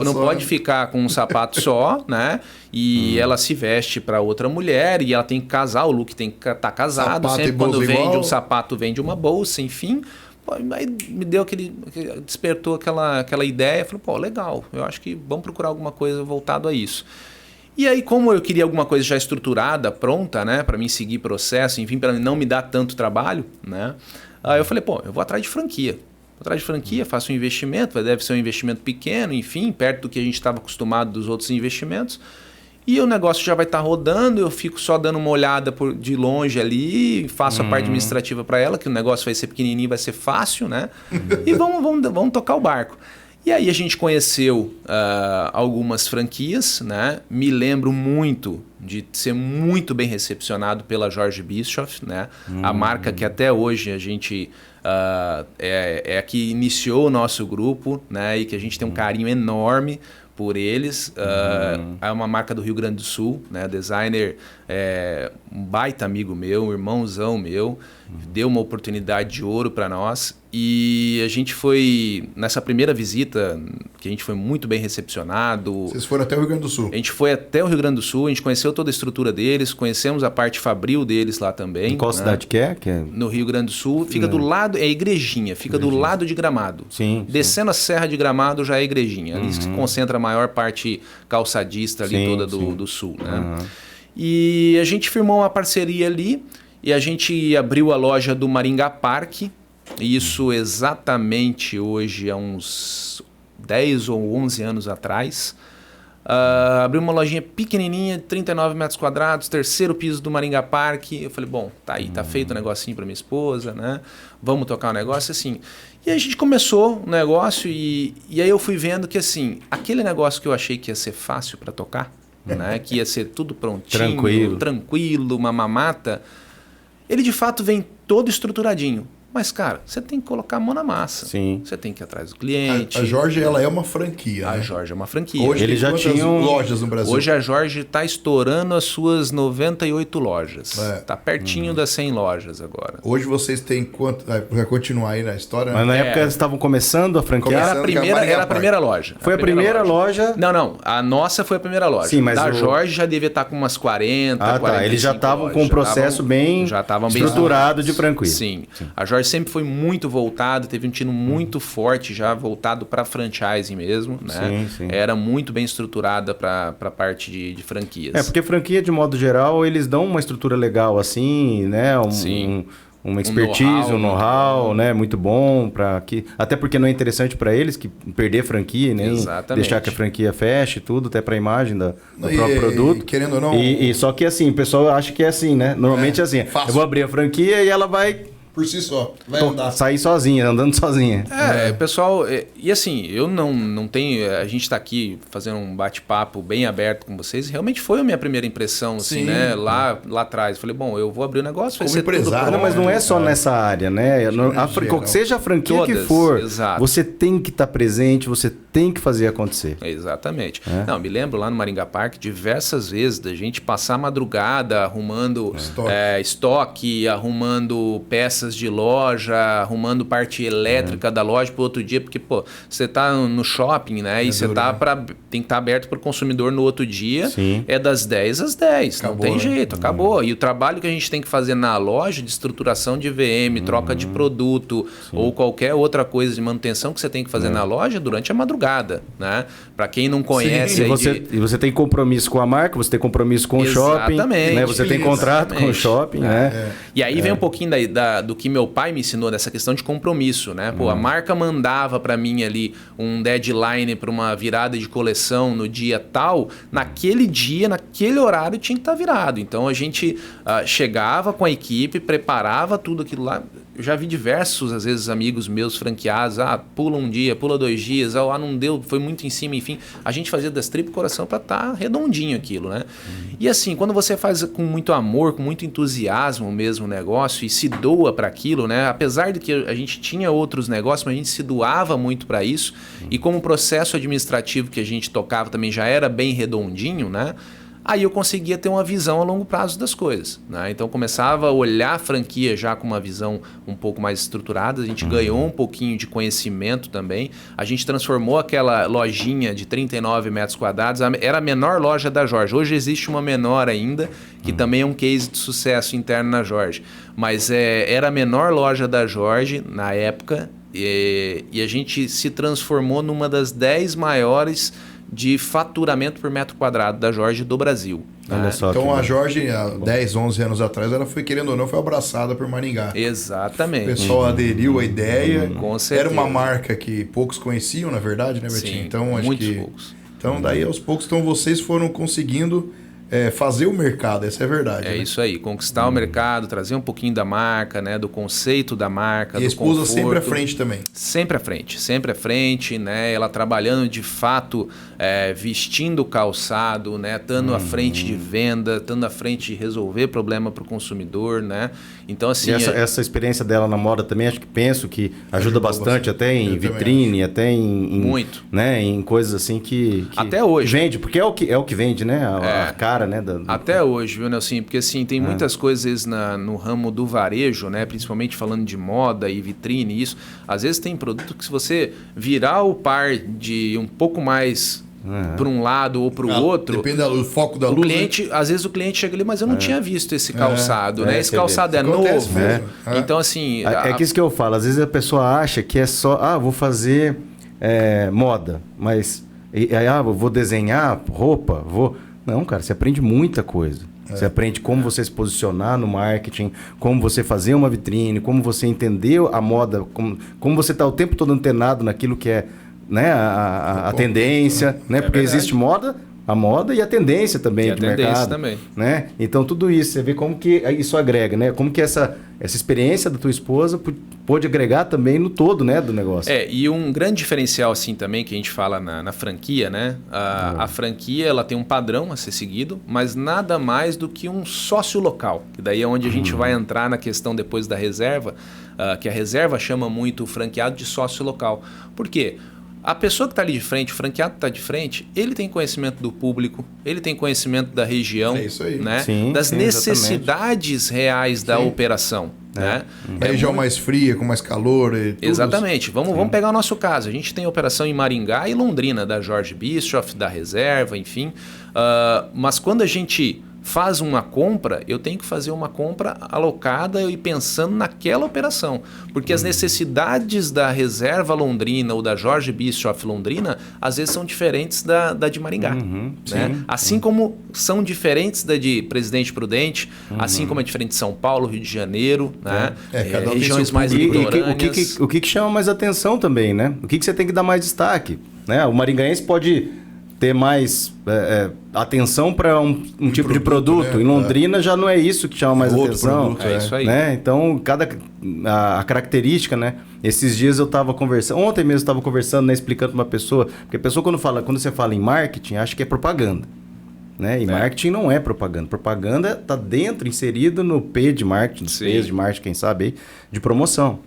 não pode ficar com um sapato só, né? E ela se veste para outra mulher e ela tem que casar, o look tem que estar casado, sapato sempre quando vende um sapato, vende uma bolsa, enfim. Aí me deu despertou aquela ideia, falei, pô, legal, eu acho que vamos procurar alguma coisa voltado a isso. E aí, como eu queria alguma coisa já estruturada, pronta, né, para mim seguir processo, enfim, para não me dar tanto trabalho, né? Aí eu falei, pô, eu vou atrás de franquia. Vou atrás de franquia, faço um investimento, deve ser um investimento pequeno, enfim, perto do que a gente estava acostumado dos outros investimentos. E o negócio já vai estar rodando, eu fico só dando uma olhada de longe ali, faço a parte administrativa para ela, que o negócio vai ser pequenininho, vai ser fácil, né? E vamos tocar o barco. E aí a gente conheceu algumas franquias, né? Me lembro muito de ser muito bem recepcionado pela George Bischoff, né? A marca que até hoje a gente é a que iniciou o nosso grupo, né? E que a gente tem um carinho enorme por eles. É uma marca do Rio Grande do Sul, né? Designer, um baita amigo meu, um irmãozão meu, deu uma oportunidade de ouro para nós. E a gente foi, nessa primeira visita, que a gente foi muito bem recepcionado. Vocês foram até o Rio Grande do Sul? A gente foi até o Rio Grande do Sul, a gente conheceu toda a estrutura deles, conhecemos a parte fabril deles lá também. Em qual cidade que é? No Rio Grande do Sul. Fica do lado, é Igrejinha, fica do lado de Gramado. Sim. Descendo a Serra de Gramado já é Igrejinha. Ali se concentra a maior parte calçadista ali toda do Sul, né? E a gente firmou uma parceria ali e a gente abriu a loja do Maringá Parque. Isso exatamente hoje há uns 10 ou 11 anos atrás. Abri uma lojinha pequenininha, 39 metros quadrados, terceiro piso do Maringá Parque. Eu falei, bom, tá aí, tá feito um negocinho para minha esposa, né? Vamos tocar um negócio assim. E aí a gente começou o negócio e aí eu fui vendo que assim, aquele negócio que eu achei que ia ser fácil para tocar, né? Que ia ser tudo prontinho, tranquilo, uma mamata, ele de fato vem todo estruturadinho. Mas, cara, você tem que colocar a mão na massa. Sim. Você tem que ir atrás do cliente. A Jorge, ela é uma franquia, A né? Jorge é uma franquia. Hoje ele já tinha lojas no Brasil. Hoje a Jorge está estourando as suas 98 lojas. Está pertinho das 100 lojas agora. Hoje vocês têm quanto... Vai continuar aí na história? Mas na época eles estavam começando a franquia? Era a primeira loja. Foi a primeira loja? Não. A nossa foi a primeira loja. Sim, mas da Jorge já devia estar com umas 40, 45 Eles já estavam com um processo bem estruturado de franquia. Sim. A Jorge sempre foi muito voltado, teve um tino muito forte já voltado para franchising mesmo, né? Sim. Era muito bem estruturada para a parte de franquias. Porque franquia, de modo geral, eles dão uma estrutura legal assim, né? Uma expertise, um know-how, né? Muito bom para que até porque não é interessante para eles que perder franquia, nem deixar que a franquia feche tudo, até para a imagem do próprio produto. Querendo ou não. E só que assim, o pessoal acha que é assim, né? Normalmente é assim. Fácil. Eu vou abrir a franquia e ela vai por si só, vai andar. Sair sozinha, andando sozinha. Pessoal, e assim, eu não tenho, a gente está aqui fazendo um bate-papo bem aberto com vocês, realmente foi a minha primeira impressão, assim, né, lá atrás, falei, bom, eu vou abrir o negócio, vai ser tudo Não, mas não é só nessa área, né, seja a franquia que for, você tem que estar presente, você tem que fazer acontecer. Exatamente. Não, me lembro lá no Maringá Parque diversas vezes da gente passar a madrugada arrumando estoque, arrumando peças de loja, arrumando parte elétrica da loja para o outro dia, porque, pô, você tá no shopping, né? E você tem que estar aberto para o consumidor no outro dia. Sim. É das 10 às 10. Acabou, não tem jeito, acabou. E o trabalho que a gente tem que fazer na loja de estruturação de VM, troca de produto ou qualquer outra coisa de manutenção que você tem que fazer na loja durante a madrugada, né? Para quem não conhece... E você tem compromisso com a marca, você tem compromisso com o shopping, né? Você tem contrato com o shopping, né? E aí vem um pouquinho do que meu pai me ensinou dessa questão de compromisso, né? Pô, a marca mandava para mim ali um deadline para uma virada de coleção no dia tal, naquele dia, naquele horário tinha que estar virado. Então a gente chegava com a equipe, preparava tudo aquilo lá. Eu já vi diversos, às vezes, amigos meus franqueados, pula um dia, pula 2 dias, não deu, foi muito em cima, enfim. A gente fazia das tripas coração para estar redondinho aquilo, né? E assim, quando você faz com muito amor, com muito entusiasmo mesmo o negócio e se doa para aquilo, né? Apesar de que a gente tinha outros negócios, mas a gente se doava muito para isso. E como o processo administrativo que a gente tocava também já era bem redondinho, né? Aí eu conseguia ter uma visão a longo prazo das coisas, né? Então começava a olhar a franquia já com uma visão um pouco mais estruturada, a gente ganhou um pouquinho de conhecimento também, a gente transformou aquela lojinha de 39 metros quadrados, era a menor loja da Jorge, hoje existe uma menor ainda, que também é um case de sucesso interno na Jorge, mas era a menor loja da Jorge na época e a gente se transformou numa das 10 maiores de faturamento por metro quadrado da Jorge do Brasil. Olha só, então a Jorge, há 10, 11 anos atrás, ela foi, querendo ou não, foi abraçada por Maringá. Exatamente. O pessoal aderiu à ideia. Com certeza. Era uma marca que poucos conheciam, na verdade, né, Betinho? Sim, então, muitos poucos. Então, daí aos poucos, vocês foram conseguindo fazer o mercado, essa é a verdade. É, né? Isso aí, conquistar o mercado, trazer um pouquinho da marca, né, do conceito da marca, e a esposa conforto, sempre à frente também. Sempre à frente, né, ela trabalhando de fato, vestindo calçado, né, estando à frente de venda, estando à frente de resolver problema para o consumidor, né. Então assim. E essa experiência dela na moda também, penso que ajuda bastante, até em vitrine, até em muito, né, em coisas assim que até hoje vende, porque é o que vende, né, a cara. Né, até hoje, viu, Nelson? Porque assim, tem muitas coisas no ramo do varejo, né? Principalmente falando de moda e vitrine, isso. Às vezes tem produto que se você virar o par de um pouco mais para um lado ou para o outro, depende do foco da luz. Cliente, às vezes o cliente chega ali, mas eu não tinha visto esse calçado, né? Esse calçado é novo. Então, assim. É que isso que eu falo, às vezes a pessoa acha que é só, vou fazer moda, mas vou desenhar roupa, vou. Não, cara, você aprende muita coisa. Você aprende como você se posicionar no marketing, como você fazer uma vitrine, como você entender a moda, como você está o tempo todo antenado naquilo que é né, a tendência, né? Porque existe moda, a moda e a tendência também de mercado, também, né? Então tudo isso, você vê como que isso agrega, né? Como que essa experiência da tua esposa pôde agregar também no todo, né, do negócio. E um grande diferencial assim também que a gente fala na franquia, né? A franquia, ela tem um padrão a ser seguido, mas nada mais do que um sócio local. Que daí é onde a gente vai entrar na questão depois da reserva, que a reserva chama muito o franqueado de sócio local. Por quê? A pessoa que está ali de frente, o franqueado que está de frente, ele tem conhecimento do público, ele tem conhecimento da região, né? Das necessidades reais da operação. Né? A região mais fria, com mais calor. E tudo. Exatamente. Vamos pegar o nosso caso. A gente tem operação em Maringá e Londrina, da Jorge Bischoff, da Reserva, enfim. Mas quando a gente faz uma compra, eu tenho que fazer uma compra alocada e pensando naquela operação. Porque as necessidades da Reserva Londrina ou da Jorge Bischoff Londrina, às vezes são diferentes da de Maringá. Né? Assim como são diferentes da de Presidente Prudente, assim como é diferente de São Paulo, Rio de Janeiro, né? Regiões mais litorâneas. O que chama mais atenção também, né? O que você tem que dar mais destaque? Né? O maringaense pode ter mais atenção para um tipo de produto. Né? Em Londrina já não é isso que chama mais atenção. É isso aí. Né? Então, a característica, né? Esses dias eu estava conversando, ontem mesmo eu estava conversando, né, explicando para uma pessoa, porque a pessoa quando você fala em marketing, acha que é propaganda. Né? E marketing não é propaganda. Propaganda está dentro, inserido no P de marketing, nos P's de marketing, quem sabe, aí, de promoção.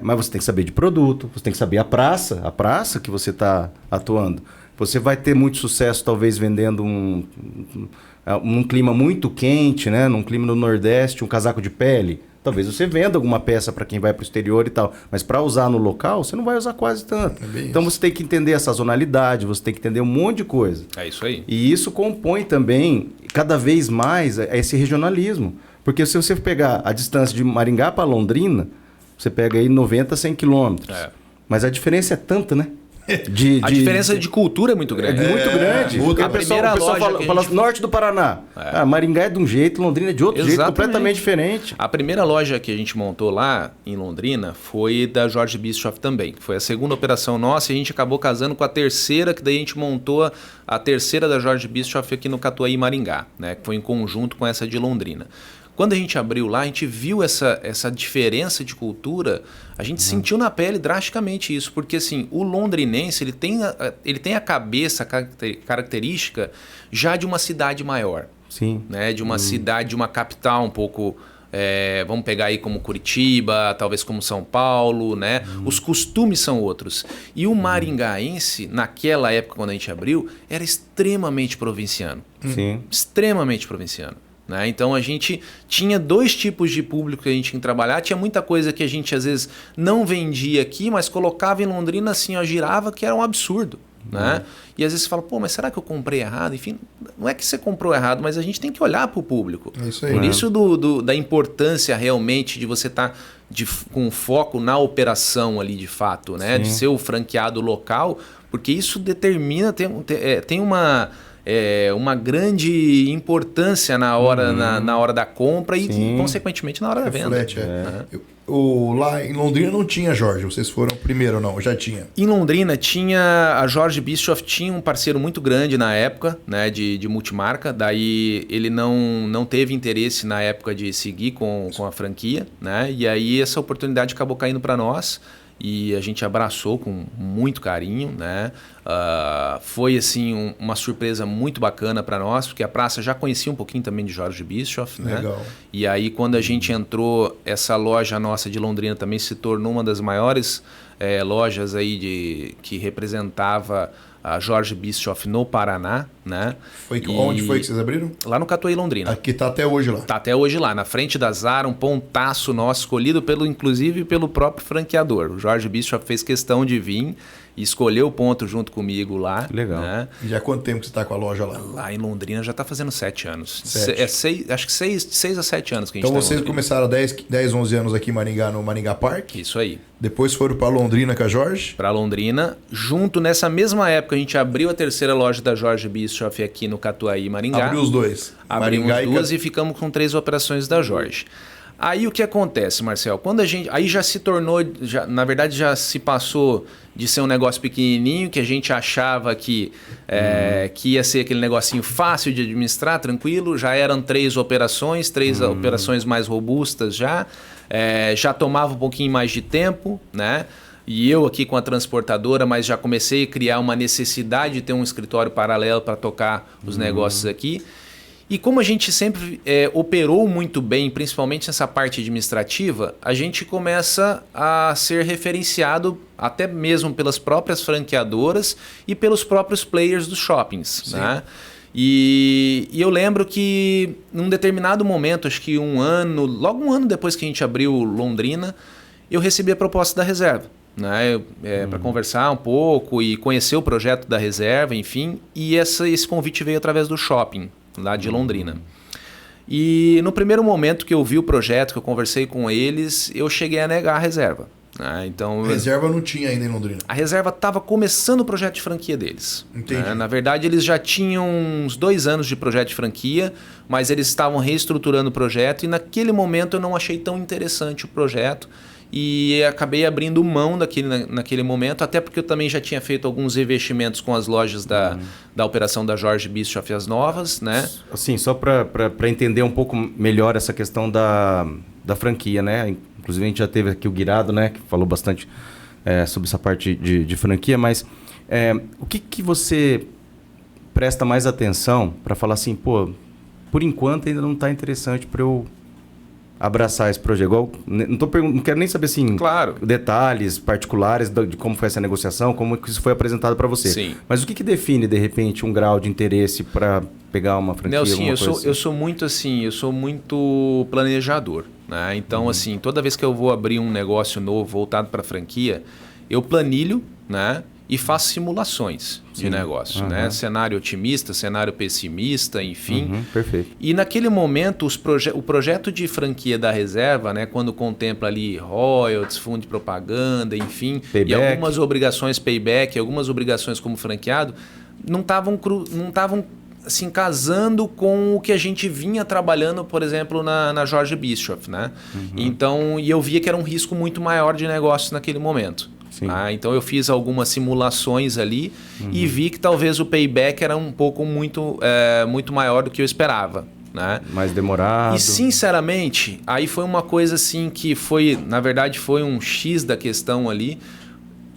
Mas você tem que saber de produto, você tem que saber a praça que você está atuando. Você vai ter muito sucesso, talvez, vendendo num clima muito quente, né? Num clima no Nordeste, um casaco de pele. Talvez você venda alguma peça para quem vai para o exterior e tal. Mas para usar no local, você não vai usar quase tanto. Então você tem que entender a sazonalidade, você tem que entender um monte de coisa. É isso aí. E isso compõe também, cada vez mais, esse regionalismo. Porque se você pegar a distância de Maringá para Londrina, você pega aí 90, 100 quilômetros. Mas a diferença é tanta, né? A diferença de cultura é muito grande. É muito grande. A primeira loja fala norte do Paraná. Maringá é de um jeito, Londrina é de outro jeito, completamente diferente. A primeira loja que a gente montou lá em Londrina foi da Jorge Bischoff também. Foi a segunda operação nossa e a gente acabou casando com a terceira, que daí a gente montou a terceira da Jorge Bischoff aqui no Catuaí, Maringá, né? Que foi em conjunto com essa de Londrina. Quando a gente abriu lá, a gente viu essa diferença de cultura, a gente sentiu na pele drasticamente isso, porque assim, o londrinense ele tem a cabeça característica já de uma cidade maior. Sim. Né? De uma cidade, de uma capital um pouco... vamos pegar aí como Curitiba, talvez como São Paulo, né? Os costumes são outros. E o maringaense, naquela época quando a gente abriu, era extremamente provinciano. Sim. Extremamente provinciano. Né? Então a gente tinha dois tipos de público que a gente tinha que trabalhar. Tinha muita coisa que a gente às vezes não vendia aqui, mas colocava em Londrina assim, ó, girava, que era um absurdo. Né? E às vezes você fala, pô, mas será que eu comprei errado? Enfim, não é que você comprou errado, mas a gente tem que olhar para o público. É isso aí. Por isso da importância realmente de você estar com foco na operação ali de fato, né? De ser o franqueado local, porque isso determina, tem uma grande importância na hora, na hora da compra e, consequentemente, na hora da venda. Lá em Londrina não tinha Jorge, vocês foram primeiro ou não? Já tinha? Em Londrina tinha, a Jorge Bischoff tinha um parceiro muito grande na época, né, de multimarca, daí ele não teve interesse na época de seguir com a franquia, né, e aí essa oportunidade acabou caindo para nós. E a gente abraçou com muito carinho, né? Foi assim uma surpresa muito bacana para nós, porque a praça já conhecia um pouquinho também de Jorge Bischoff, né? Legal. E aí quando a gente entrou, essa loja nossa de Londrina também se tornou uma das maiores lojas aí que representava a Jorge Bischoff no Paraná, né? Onde foi que vocês abriram? Lá no Catuaí, Londrina. Aqui tá até hoje lá. Tá até hoje lá, na frente da Zara, um pontaço nosso, escolhido inclusive pelo próprio franqueador. O Jorge Bischoff fez questão de vir e escolheu o ponto junto comigo lá. Legal. Né? E já há quanto tempo que você está com a loja lá? Lá em Londrina já está fazendo 7 anos. 7. Acho que 6 a 7 anos que a gente está. Então vocês em começaram há 10, 11 anos aqui em Maringá, no Maringá Park? Isso aí. Depois foram para Londrina com a Jorge? Para Londrina. Junto nessa mesma época, a gente abriu a terceira loja da Jorge Bischoff aqui no Catuaí, Maringá. Abriu os dois. Abrimos duas e ficamos com 3 operações da Jorge. Aí o que acontece, Marcel? Quando a gente... Aí já se tornou... na verdade, já se passou de ser um negócio pequenininho, que a gente achava que ia ser aquele negocinho fácil de administrar, tranquilo. Já eram 3 operações, 3 operações mais robustas já. Já tomava um pouquinho mais de tempo, né? E eu aqui com a transportadora, mas já comecei a criar uma necessidade de ter um escritório paralelo para tocar os negócios aqui. E como a gente sempre operou muito bem, principalmente nessa parte administrativa, a gente começa a ser referenciado até mesmo pelas próprias franqueadoras e pelos próprios players dos shoppings. Né? E eu lembro que num determinado momento, acho que logo um ano depois que a gente abriu Londrina, eu recebi a proposta da Reserva. Né? Para conversar um pouco e conhecer o projeto da Reserva, enfim. E esse convite veio através do shopping lá de Londrina. E no primeiro momento que eu vi o projeto, que eu conversei com eles, eu cheguei a negar a Reserva. Né? Então, a Reserva não tinha ainda em Londrina? A Reserva estava começando o projeto de franquia deles. Entendi. Né? Na verdade, eles já tinham uns 2 anos de projeto de franquia, mas eles estavam reestruturando o projeto e naquele momento eu não achei tão interessante o projeto. E acabei abrindo mão naquele momento, até porque eu também já tinha feito alguns investimentos com as lojas da operação da Jorge Bischoff e as novas, né? Assim, só para entender um pouco melhor essa questão da franquia, né? Inclusive a gente já teve aqui o Guirado, né? Que falou bastante sobre essa parte de franquia, mas o que você presta mais atenção para falar assim, pô, por enquanto ainda não está interessante para eu abraçar esse projeto? Igual, não quero nem saber assim, detalhes particulares de como foi essa negociação, como isso foi apresentado para você. Sim. Mas o que define, de repente, um grau de interesse para pegar uma franquia? Nelson, eu sou muito planejador. Né? Então, assim, toda vez que eu vou abrir um negócio novo voltado para franquia, eu planilho, né? E faço simulações de negócio, né? Cenário otimista, cenário pessimista, enfim. Perfeito. E naquele momento, o projeto de franquia da Reserva, né? Quando contempla ali royalties, fundo de propaganda, enfim, payback. E algumas obrigações payback, algumas obrigações como franqueado, não estavam assim, casando com o que a gente vinha trabalhando, por exemplo, na Jorge Bischoff, né? Então, e eu via que era um risco muito maior de negócio naquele momento. Então eu fiz algumas simulações ali e vi que talvez o payback era um pouco muito maior do que eu esperava. Né? Mais demorado. E sinceramente, aí foi uma coisa assim que foi, na verdade, foi um X da questão ali.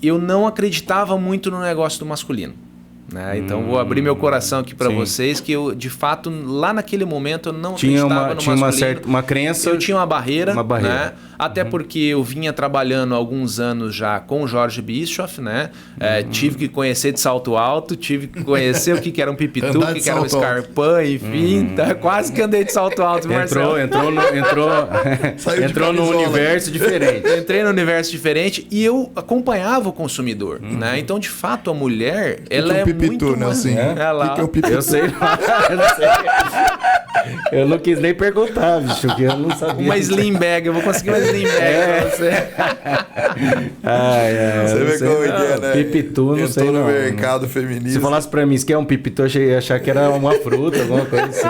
Eu não acreditava muito no negócio do masculino. Né? Então vou abrir meu coração aqui para vocês que eu, de fato, lá naquele momento eu não acreditava no masculino. Uma crença. Eu tinha uma barreira. Né? Até porque eu vinha trabalhando há alguns anos já com o Jorge Bischoff, né? Tive que conhecer de salto alto, tive que conhecer o que era um pipitu, o que era um Scarpan, enfim. Quase que andei de salto alto, Marcelo. Entrou num universo diferente. Eu entrei num universo diferente e eu acompanhava o consumidor. Né? Então, de fato, a mulher, ela é pipitu, muito... né? Assim, que é o pipitu? Eu sei. Eu não sei. Eu não quis nem perguntar, bicho, porque eu não sabia. Uma slim bag, eu vou conseguir uma slim bag pra você. Você vê como é, né? Pipitu, não sei. No mercado feminino. Se falasse pra mim, se quer um pipitu, eu ia achar que era uma fruta, alguma coisa assim.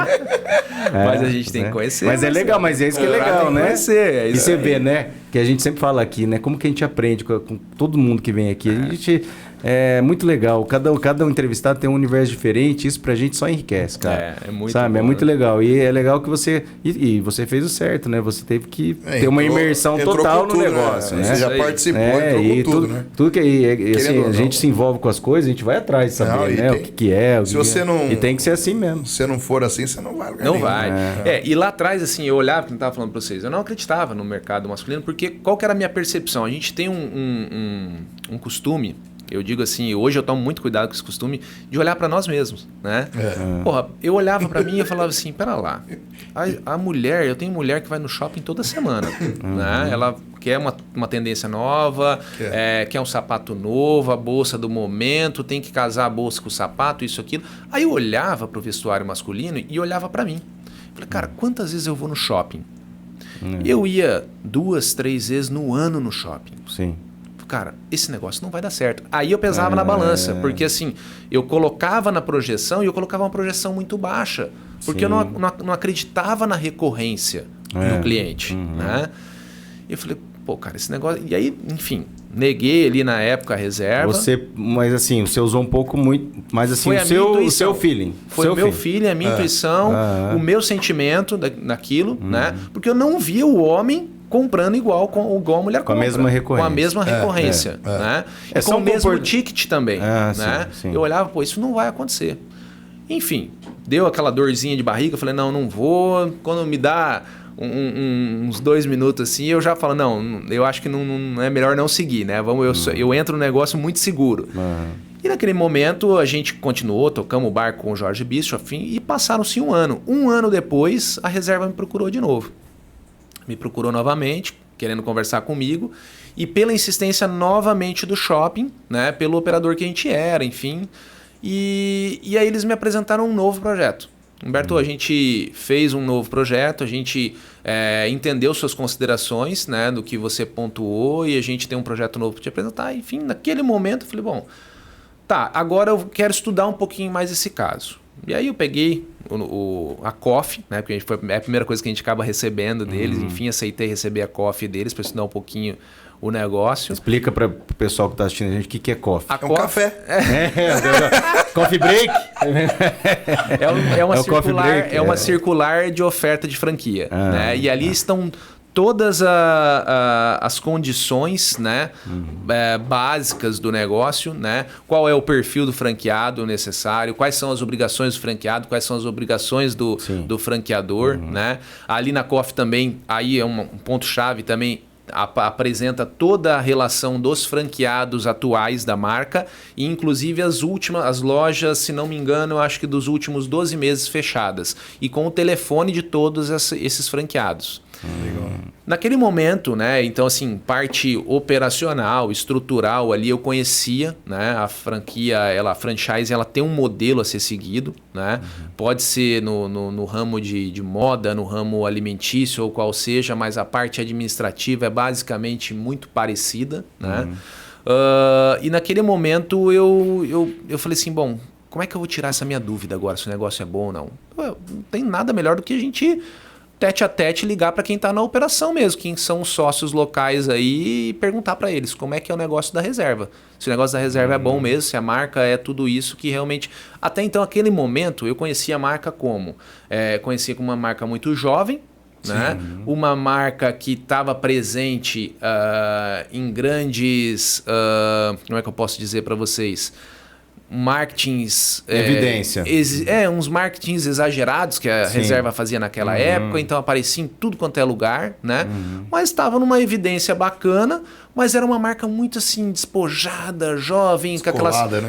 Mas a gente tem que conhecer. Mas é legal, mas é isso que é legal, né? Conhecer, e você vê, né? Que a gente sempre fala aqui, né? Como que a gente aprende com todo mundo que vem aqui. A gente... É muito legal. Cada entrevistado tem um universo diferente. Isso pra gente só enriquece, cara. É muito Sabe? bom, É muito né? legal. E é legal que você... E você fez o certo, né? Você teve que ter uma imersão total no negócio, né? Você já participou, entrou com tudo, né? Tudo que assim, a gente se envolve com as coisas, a gente vai atrás de saber, né? O que é. Se você não... E tem que ser assim mesmo. Se você não for assim, você não vai lugar Não nenhum. vai. E lá atrás, assim, eu olhava, que eu estava falando para vocês, eu não acreditava no mercado masculino, porque qual que era a minha percepção? A gente tem um costume... Eu digo assim, hoje eu tomo muito cuidado com esse costume de olhar para nós mesmos, né? Porra, eu olhava para mim e falava assim, pera lá, a mulher, eu tenho mulher que vai no shopping toda semana, né? Ela quer uma tendência nova, quer um sapato novo, a bolsa do momento, tem que casar a bolsa com o sapato, isso, aquilo. Aí eu olhava para o vestuário masculino e olhava para mim. Falei, cara, quantas vezes eu vou no shopping? Eu ia 2, 3 vezes no ano no shopping. Sim. Cara, esse negócio não vai dar certo. Aí eu pesava na balança, porque assim, eu colocava na projeção e eu colocava uma projeção muito baixa, porque eu não acreditava na recorrência no cliente, né? E eu falei, pô, cara, esse negócio... E aí, enfim, neguei ali na época a reserva. Mas assim, você usou um pouco muito... Mas assim, o seu feeling. Foi o meu feeling, a minha intuição, o meu sentimento naquilo, né? Porque eu não via o homem comprando igual a mulher compra. Com a mesma recorrência. Com a mesma recorrência, né? E com o mesmo ticket também, né? Sim. Eu olhava, pô, isso não vai acontecer. Enfim, deu aquela dorzinha de barriga, eu falei, não vou. Quando me dá uns 2 minutos assim, eu já falo, não, eu acho que não é melhor não seguir, né? Eu entro no negócio muito seguro. E naquele momento a gente continuou, tocamos o barco com o Jorge Bischoff e passaram-se 1 ano. 1 ano depois, a reserva me procurou de novo. Me procurou novamente, querendo conversar comigo, e pela insistência novamente do shopping, né? Pelo operador que a gente era, enfim. E aí eles me apresentaram um novo projeto. Humberto, a gente fez um novo projeto, a gente entendeu suas considerações, né, do que você pontuou, e a gente tem um projeto novo para te apresentar. Enfim, naquele momento eu falei, bom, tá, agora eu quero estudar um pouquinho mais esse caso. E aí eu peguei a coffee, né, porque é a primeira coisa que a gente acaba recebendo deles, enfim, aceitei receber a coffee deles para estudar um pouquinho o negócio. Explica para o pessoal que está assistindo a gente o que é coffee. É um café. Coffee break? É uma circular de oferta de franquia. Né? E ali estão todas as condições, né, básicas do negócio, né? Qual é o perfil do franqueado necessário, quais são as obrigações do franqueado, quais são as obrigações do franqueador. Né? Ali na coffee também, aí é um ponto-chave também, apresenta toda a relação dos franqueados atuais da marca e inclusive as lojas, se não me engano, eu acho que dos últimos 12 meses fechadas e com o telefone de todos esses franqueados. Legal. Naquele momento, né? Então, assim, parte operacional, estrutural ali eu conhecia, né? A franquia, a franchise, ela tem um modelo a ser seguido, né? Pode ser no ramo de moda, no ramo alimentício ou qual seja, mas a parte administrativa é basicamente muito parecida, né? E naquele momento eu falei assim, bom, como é que eu vou tirar essa minha dúvida agora, se o negócio é bom ou não? Não tem nada melhor do que a gente tete a tete ligar para quem está na operação mesmo, quem são os sócios locais aí e perguntar para eles como é que é o negócio da reserva. Se o negócio da reserva é bom mesmo, se a marca é tudo isso que realmente... Até então, naquele momento, eu conhecia a marca como? Conhecia como uma marca muito jovem, né? Uma marca que estava presente em grandes... como é que eu posso dizer para vocês? Marketings... Evidência. Uns marketings exagerados que a reserva fazia naquela época, então aparecia em tudo quanto é lugar, né? Mas estava numa evidência bacana, mas era uma marca muito assim, despojada, jovem,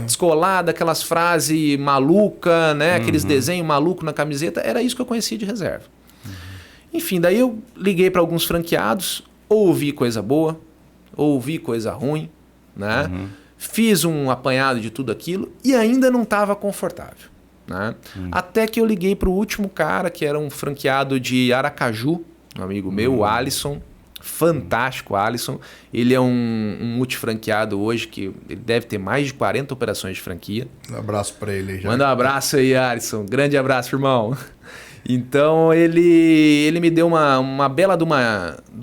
descolada, aquelas frases malucas, né? Aqueles desenhos malucos na camiseta, era isso que eu conhecia de reserva. Enfim, daí eu liguei para alguns franqueados, ouvi coisa boa, ouvi coisa ruim, né? Fiz um apanhado de tudo aquilo e ainda não estava confortável. Né? Até que eu liguei para o último cara, que era um franqueado de Aracaju, um amigo meu, o Alisson. Fantástico, Alisson. Ele é um multifranqueado hoje, que ele deve ter mais de 40 operações de franquia. Um abraço para ele já. Manda um abraço aí, Alisson. Grande abraço, irmão. Então ele me deu uma bela de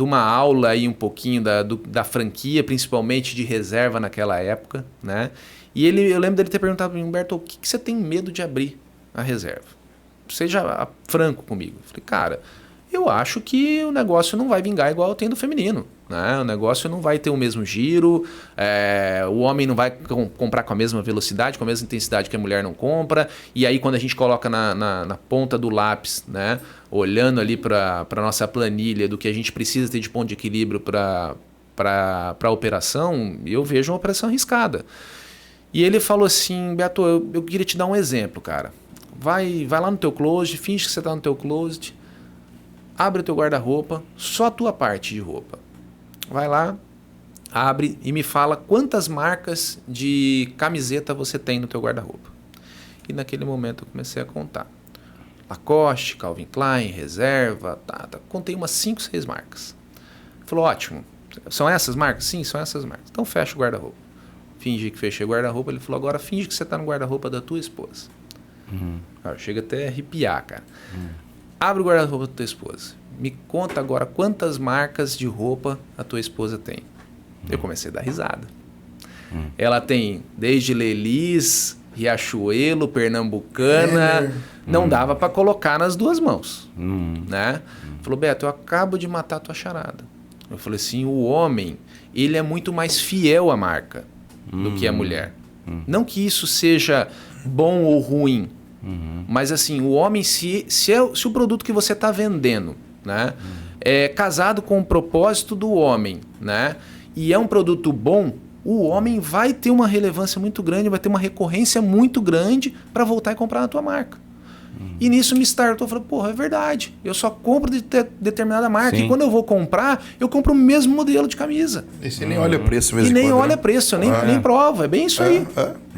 uma aula aí um pouquinho da franquia, principalmente de reserva naquela época, né? E eu lembro dele ter perguntado para mim, Humberto, o que você tem medo de abrir a reserva? Seja franco comigo. Eu falei, cara, eu acho que o negócio não vai vingar igual tem do feminino. Né? O negócio não vai ter o mesmo giro, o homem não vai comprar com a mesma velocidade, com a mesma intensidade que a mulher não compra. E aí quando a gente coloca na ponta do lápis, né? Olhando ali para a nossa planilha do que a gente precisa ter de ponto de equilíbrio para a operação, eu vejo uma operação arriscada. E ele falou assim, Beto, eu queria te dar um exemplo, cara. Vai lá no teu closet, finge que você está no teu closet, abre o teu guarda-roupa, só a tua parte de roupa. Vai lá, abre e me fala quantas marcas de camiseta você tem no teu guarda-roupa. E naquele momento eu comecei a contar. Lacoste, Calvin Klein, Reserva, contei umas 5, 6 marcas. Ele falou, ótimo, são essas marcas? Sim, são essas marcas. Então fecha o guarda-roupa. Fingi que fechei o guarda-roupa, ele falou, agora finge que você está no guarda-roupa da tua esposa. Cara, chega até a arrepiar, cara. abre o guarda-roupa da tua esposa. Me conta agora quantas marcas de roupa a tua esposa tem. Eu comecei a dar risada. Ela tem desde Lelis, Riachuelo, Pernambucana. Não dava para colocar nas duas mãos. Né? Falou, Beto, eu acabo de matar a tua charada. Eu falei assim, o homem, ele é muito mais fiel à marca do que a mulher. Não que isso seja bom ou ruim, mas assim, o homem, se o produto que você está vendendo, né, é casado com o propósito do homem, né, e é um produto bom, o homem vai ter uma relevância muito grande, vai ter uma recorrência muito grande para voltar e comprar na tua marca. E nisso me startou, falei, porra, é verdade. Eu só compro de determinada marca. Sim. E quando eu vou comprar, eu compro o mesmo modelo de camisa. E você nem olha preço mesmo. E nem olha preço, eu nem provo. É bem isso aí.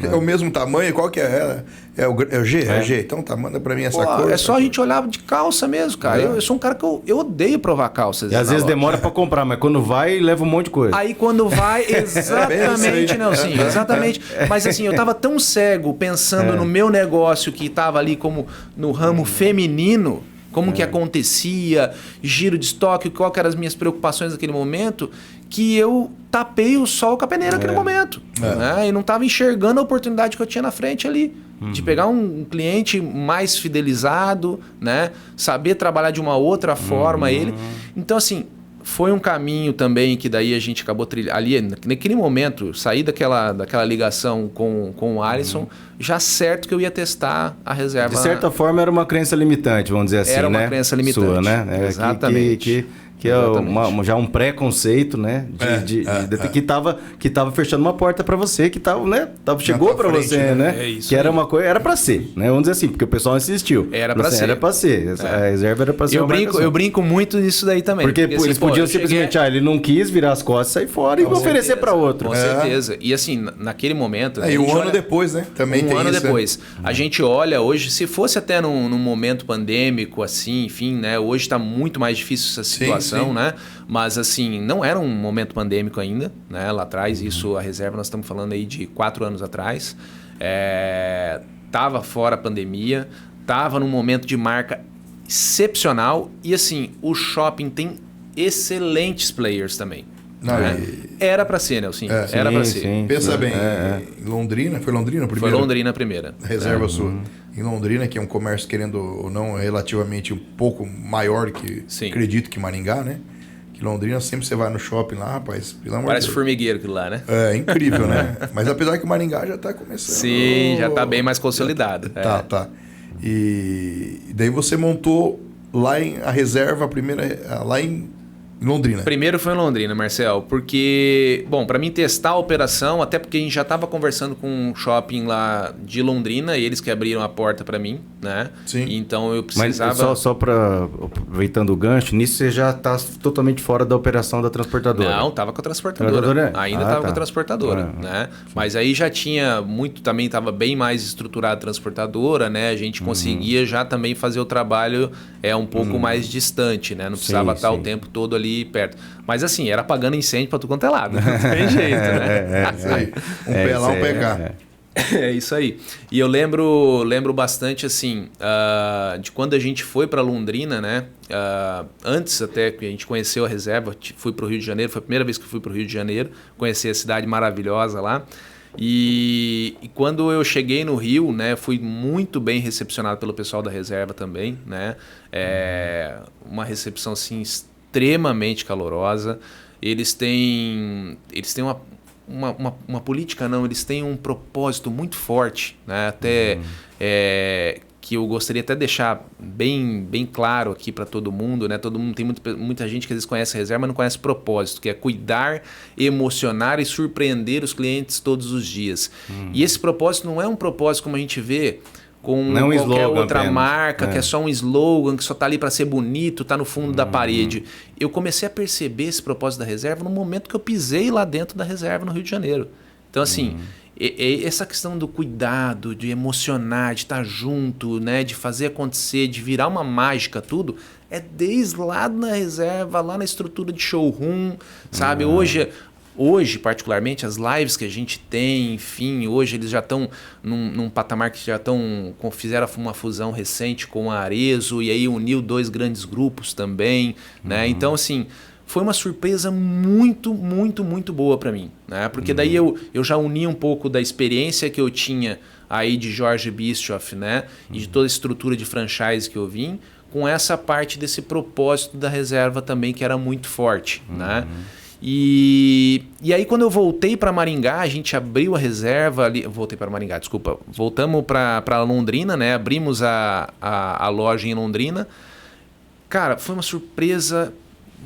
É o mesmo tamanho, qual que é? É o G? É o G. Então manda pra mim essa cor. É só a gente olhar de calça mesmo, cara. Eu sou um cara que eu odeio provar calças. E às vezes demora pra comprar, mas quando vai, leva um monte de coisa. Aí quando vai, exatamente, Nelsinho, exatamente. Mas assim, eu tava tão cego pensando no meu negócio que tava ali como no ramo feminino, como que acontecia, giro de estoque, qual que eram as minhas preocupações naquele momento, que eu tapei o sol com a peneira naquele momento. Né? E não estava enxergando a oportunidade que eu tinha na frente ali. De pegar um cliente mais fidelizado, né? Saber trabalhar de uma outra forma ele. Então, assim, foi um caminho também que daí a gente acabou trilhando. Ali, naquele momento, saí daquela ligação com o Alisson, já certo que eu ia testar a reserva. De certa forma, era uma crença limitante, vamos dizer assim, era né? Era uma crença limitante. Sua, né? Exatamente. Que é já um preconceito, né? Que tava fechando uma porta para você, que tava, né? Chegou para você, né? É isso que era uma coisa, era para ser, né? Vamos dizer assim, porque o pessoal insistiu. Era para ser. Era para ser. A reserva era para ser. Eu brinco muito nisso daí também. Porque eles podiam simplesmente, ele não quis virar as costas, sair fora e oferecer para outro. Com certeza. E assim, naquele momento. E um ano depois, né? Também tem um ano isso, depois. A gente olha hoje, se fosse até num momento pandêmico, assim, enfim, né? Hoje está muito mais difícil essa situação, né? Mas assim, não era um momento pandêmico ainda, né? Lá atrás, isso, a reserva, nós estamos falando aí de 4 anos atrás. Tava fora a pandemia, tava num momento de marca excepcional e assim, o shopping tem excelentes players também. Não, né? Era para ser, Nelson. Era para ser. Sim, pensa bem, em Londrina, foi Londrina a primeira? Foi Londrina a primeira. Reserva sua. Em Londrina, que é um comércio, querendo ou não, relativamente um pouco maior que, acredito que Maringá, né? Que Londrina, sempre você vai no shopping lá, rapaz, pelo amor Parece de Deus. formigueiro aquilo lá, né? É incrível, né? Mas apesar que Maringá já tá começando. Sim, já tá bem mais consolidado. Tá. E daí você montou lá a reserva, a primeira, lá em Londrina. Primeiro foi em Londrina, Marcel, porque, bom, para mim testar a operação, até porque a gente já estava conversando com um shopping lá de Londrina, e eles que abriram a porta para mim, né? Sim. Então eu precisava... Mas só para, aproveitando o gancho, nisso você já está totalmente fora da operação da transportadora. Não, estava com a transportadora. Ainda estava com a transportadora, né? Mas aí já tinha também estava bem mais estruturada a transportadora, né? A gente conseguia já também fazer o trabalho um pouco mais distante, né? Não precisava estar o tempo todo ali perto. Mas assim, era apagando incêndio para tudo quanto é lado. Não tem jeito, né? Um pé lá, um pé cá. É isso aí. E eu lembro bastante assim de quando a gente foi para Londrina, né? Antes até que a gente conheceu a reserva, fui para o Rio de Janeiro, foi a primeira vez que eu fui para o Rio de Janeiro, conheci a cidade maravilhosa lá. E quando eu cheguei no Rio, né, fui muito bem recepcionado pelo pessoal da reserva também, né? Uma recepção assim extremamente calorosa. Eles têm uma política, não, eles têm um propósito muito forte, né? Até que eu gostaria até deixar bem claro aqui para todo mundo, né? Todo mundo tem muita gente que às vezes conhece a reserva, mas não conhece o propósito, que é cuidar, emocionar e surpreender os clientes todos os dias. E esse propósito não é um propósito como a gente vê com qualquer outra marca, que é só um slogan, que só está ali para ser bonito, está no fundo da parede. Eu comecei a perceber esse propósito da reserva no momento que eu pisei lá dentro da reserva no Rio de Janeiro. Então, assim, essa questão do cuidado, de emocionar, de estar junto, né, de fazer acontecer, de virar uma mágica, tudo, é desde lá na reserva, lá na estrutura de showroom, sabe? Hoje, hoje, particularmente, as lives que a gente tem, enfim, hoje eles já estão num patamar que já fizeram uma fusão recente com a Arezzo, e aí uniu 2 grandes grupos também, né? Então, assim, foi uma surpresa muito, muito, muito boa para mim, né? Porque daí eu já uni um pouco da experiência que eu tinha aí de Jorge Bischoff, né? E de toda a estrutura de franchise que eu vim, com essa parte desse propósito da reserva também, que era muito forte, né? E aí, quando eu voltei para Maringá, a gente abriu a reserva ali. Voltei para Maringá, desculpa. Voltamos para Londrina, né? Abrimos a loja em Londrina. Cara, foi uma surpresa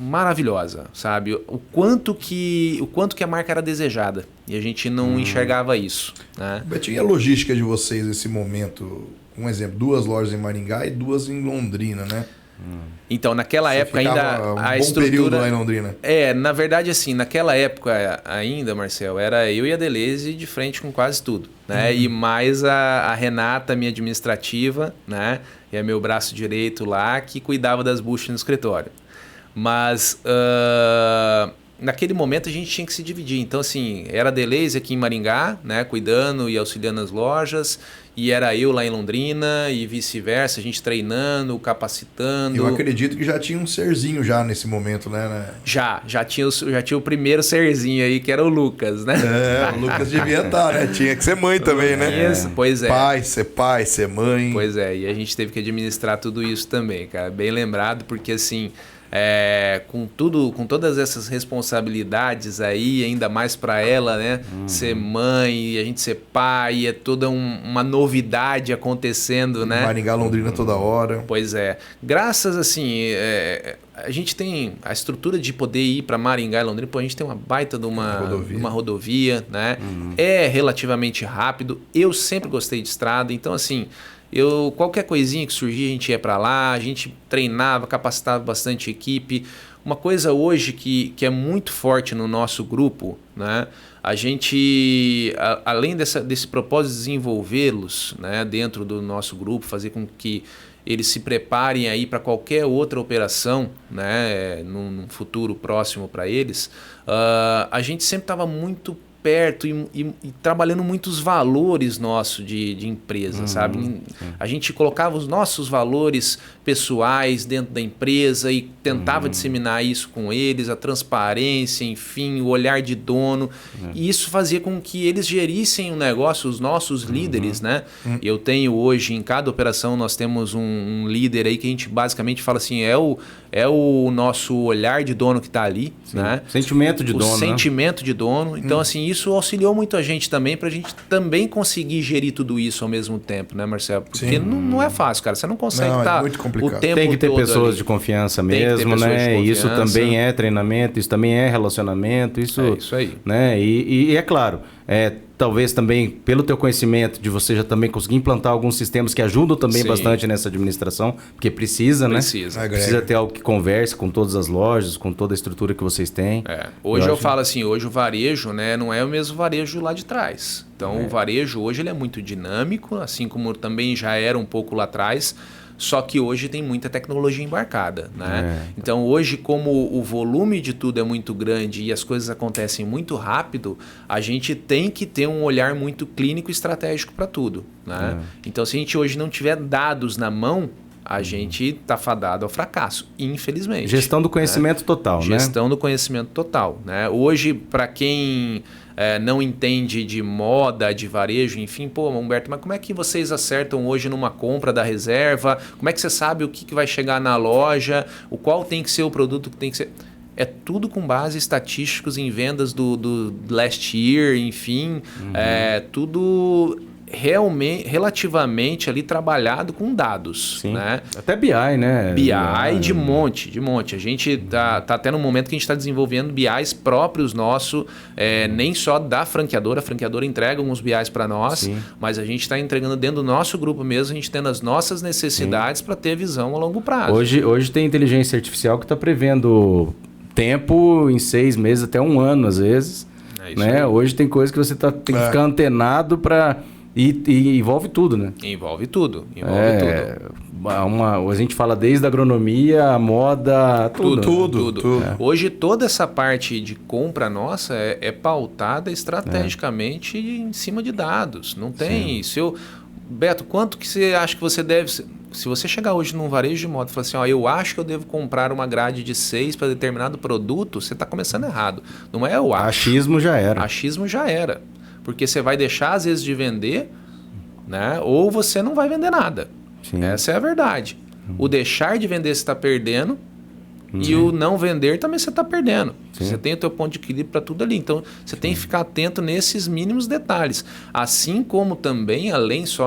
maravilhosa, sabe? O quanto que a marca era desejada. E a gente não enxergava isso, né? Betinho, e a logística de vocês nesse momento? Um exemplo, 2 lojas em Maringá e 2 em Londrina, né? Então, naquela época ainda a estrutura... período lá em Londrina. Na verdade, assim, naquela época ainda, Marcel, era eu e a Deleuze de frente com quase tudo, né? E mais a Renata, minha administrativa, né? E é meu braço direito lá, que cuidava das buchas no escritório. Mas naquele momento a gente tinha que se dividir. Então, assim, era a Deleuze aqui em Maringá, né? Cuidando e auxiliando as lojas, e era eu lá em Londrina e vice-versa, a gente treinando, capacitando. Eu acredito que já tinha um serzinho já nesse momento, né? Já tinha o primeiro serzinho aí, que era o Lucas, né? O Lucas devia estar, né? Tinha que ser mãe também, né? Isso, pois é. Pai, ser mãe. Pois é, e a gente teve que administrar tudo isso também, cara. Bem lembrado, porque assim... com todas essas responsabilidades aí, ainda mais para ela, né? Ser mãe e a gente ser pai, é toda uma novidade acontecendo, né? Maringá, Londrina toda hora. Pois é. Graças, assim, a gente tem a estrutura de poder ir para Maringá e Londrina, a gente tem uma baita de uma rodovia, né? É relativamente rápido. Eu sempre gostei de estrada, então, assim... qualquer coisinha que surgia, a gente ia para lá, a gente treinava, capacitava bastante a equipe. Uma coisa hoje que é muito forte no nosso grupo, né? A gente, além desse propósito de desenvolvê-los, né, dentro do nosso grupo, fazer com que eles se preparem aí para qualquer outra operação, né, num futuro próximo para eles, a gente sempre estava muito perto e trabalhando muitos valores nossos de empresa, sabe? A gente colocava os nossos valores pessoais dentro da empresa e tentava disseminar isso com eles, a transparência, enfim, o olhar de dono. E isso fazia com que eles gerissem o negócio, os nossos líderes, né? Eu tenho hoje, em cada operação, nós temos um líder aí que a gente basicamente fala assim, é o nosso olhar de dono que está ali, né? Sentimento de dono, sentimento de dono. Então, assim, isso auxiliou muito a gente também, para a gente também conseguir gerir tudo isso ao mesmo tempo, né, Marcelo? Porque não é fácil, cara. Você não consegue estar o tempo todo. Tem que ter pessoas de confiança mesmo, né? Isso também é treinamento, isso também é relacionamento, isso... É isso aí. Né? E é claro, talvez também pelo teu conhecimento de você já também conseguir implantar alguns sistemas que ajudam também bastante nessa administração, porque precisa, né? Precisa ter algo que converse com todas as lojas, com toda a estrutura que vocês têm. Hoje eu falo assim, hoje o varejo, né, não é o mesmo varejo lá de trás. Então o varejo hoje ele é muito dinâmico, assim como também já era um pouco lá atrás. Só que hoje tem muita tecnologia embarcada, né? Então hoje, como o volume de tudo é muito grande e as coisas acontecem muito rápido, a gente tem que ter um olhar muito clínico e estratégico para tudo, né? Então se a gente hoje não tiver dados na mão, a gente está fadado ao fracasso, infelizmente. Gestão do conhecimento total, né? Gestão do conhecimento total, né? Hoje, para quem... não entende de moda, de varejo, enfim, pô, Humberto, mas como é que vocês acertam hoje numa compra da reserva? Como é que você sabe o que vai chegar na loja? Qual tem que ser o produto que tem que ser... É tudo com base estatísticos em vendas do last year, enfim, tudo... relativamente ali trabalhado com dados, né? Até BI, né? BI de monte. A gente tá até no momento que a gente está desenvolvendo BIs próprios nossos, nem só da franqueadora. A franqueadora entrega uns BIs para nós, mas a gente está entregando dentro do nosso grupo mesmo, a gente tendo as nossas necessidades para ter visão a longo prazo. Hoje tem inteligência artificial que está prevendo tempo em 6 meses, até 1 ano às vezes. Né? Hoje tem coisa que você tem que ficar antenado para... E envolve tudo, né? Envolve tudo. a gente fala desde a agronomia, a moda, tudo. Hoje toda essa parte de compra nossa é pautada estrategicamente em cima de dados. Não tem... Beto, quanto que você acha que você deve... Se você chegar hoje num varejo de moda e falar assim, eu acho que eu devo comprar uma grade de 6 para determinado produto, você está começando errado. Não é eu acho. Achismo já era. Achismo já era. Porque você vai deixar, às vezes, de vender, né? Ou você não vai vender nada. Sim. Essa é a verdade. O deixar de vender você está perdendo e o não vender também você está perdendo. Sim. Você tem o teu ponto de equilíbrio para tudo ali. Então, você tem que ficar atento nesses mínimos detalhes. Assim como também,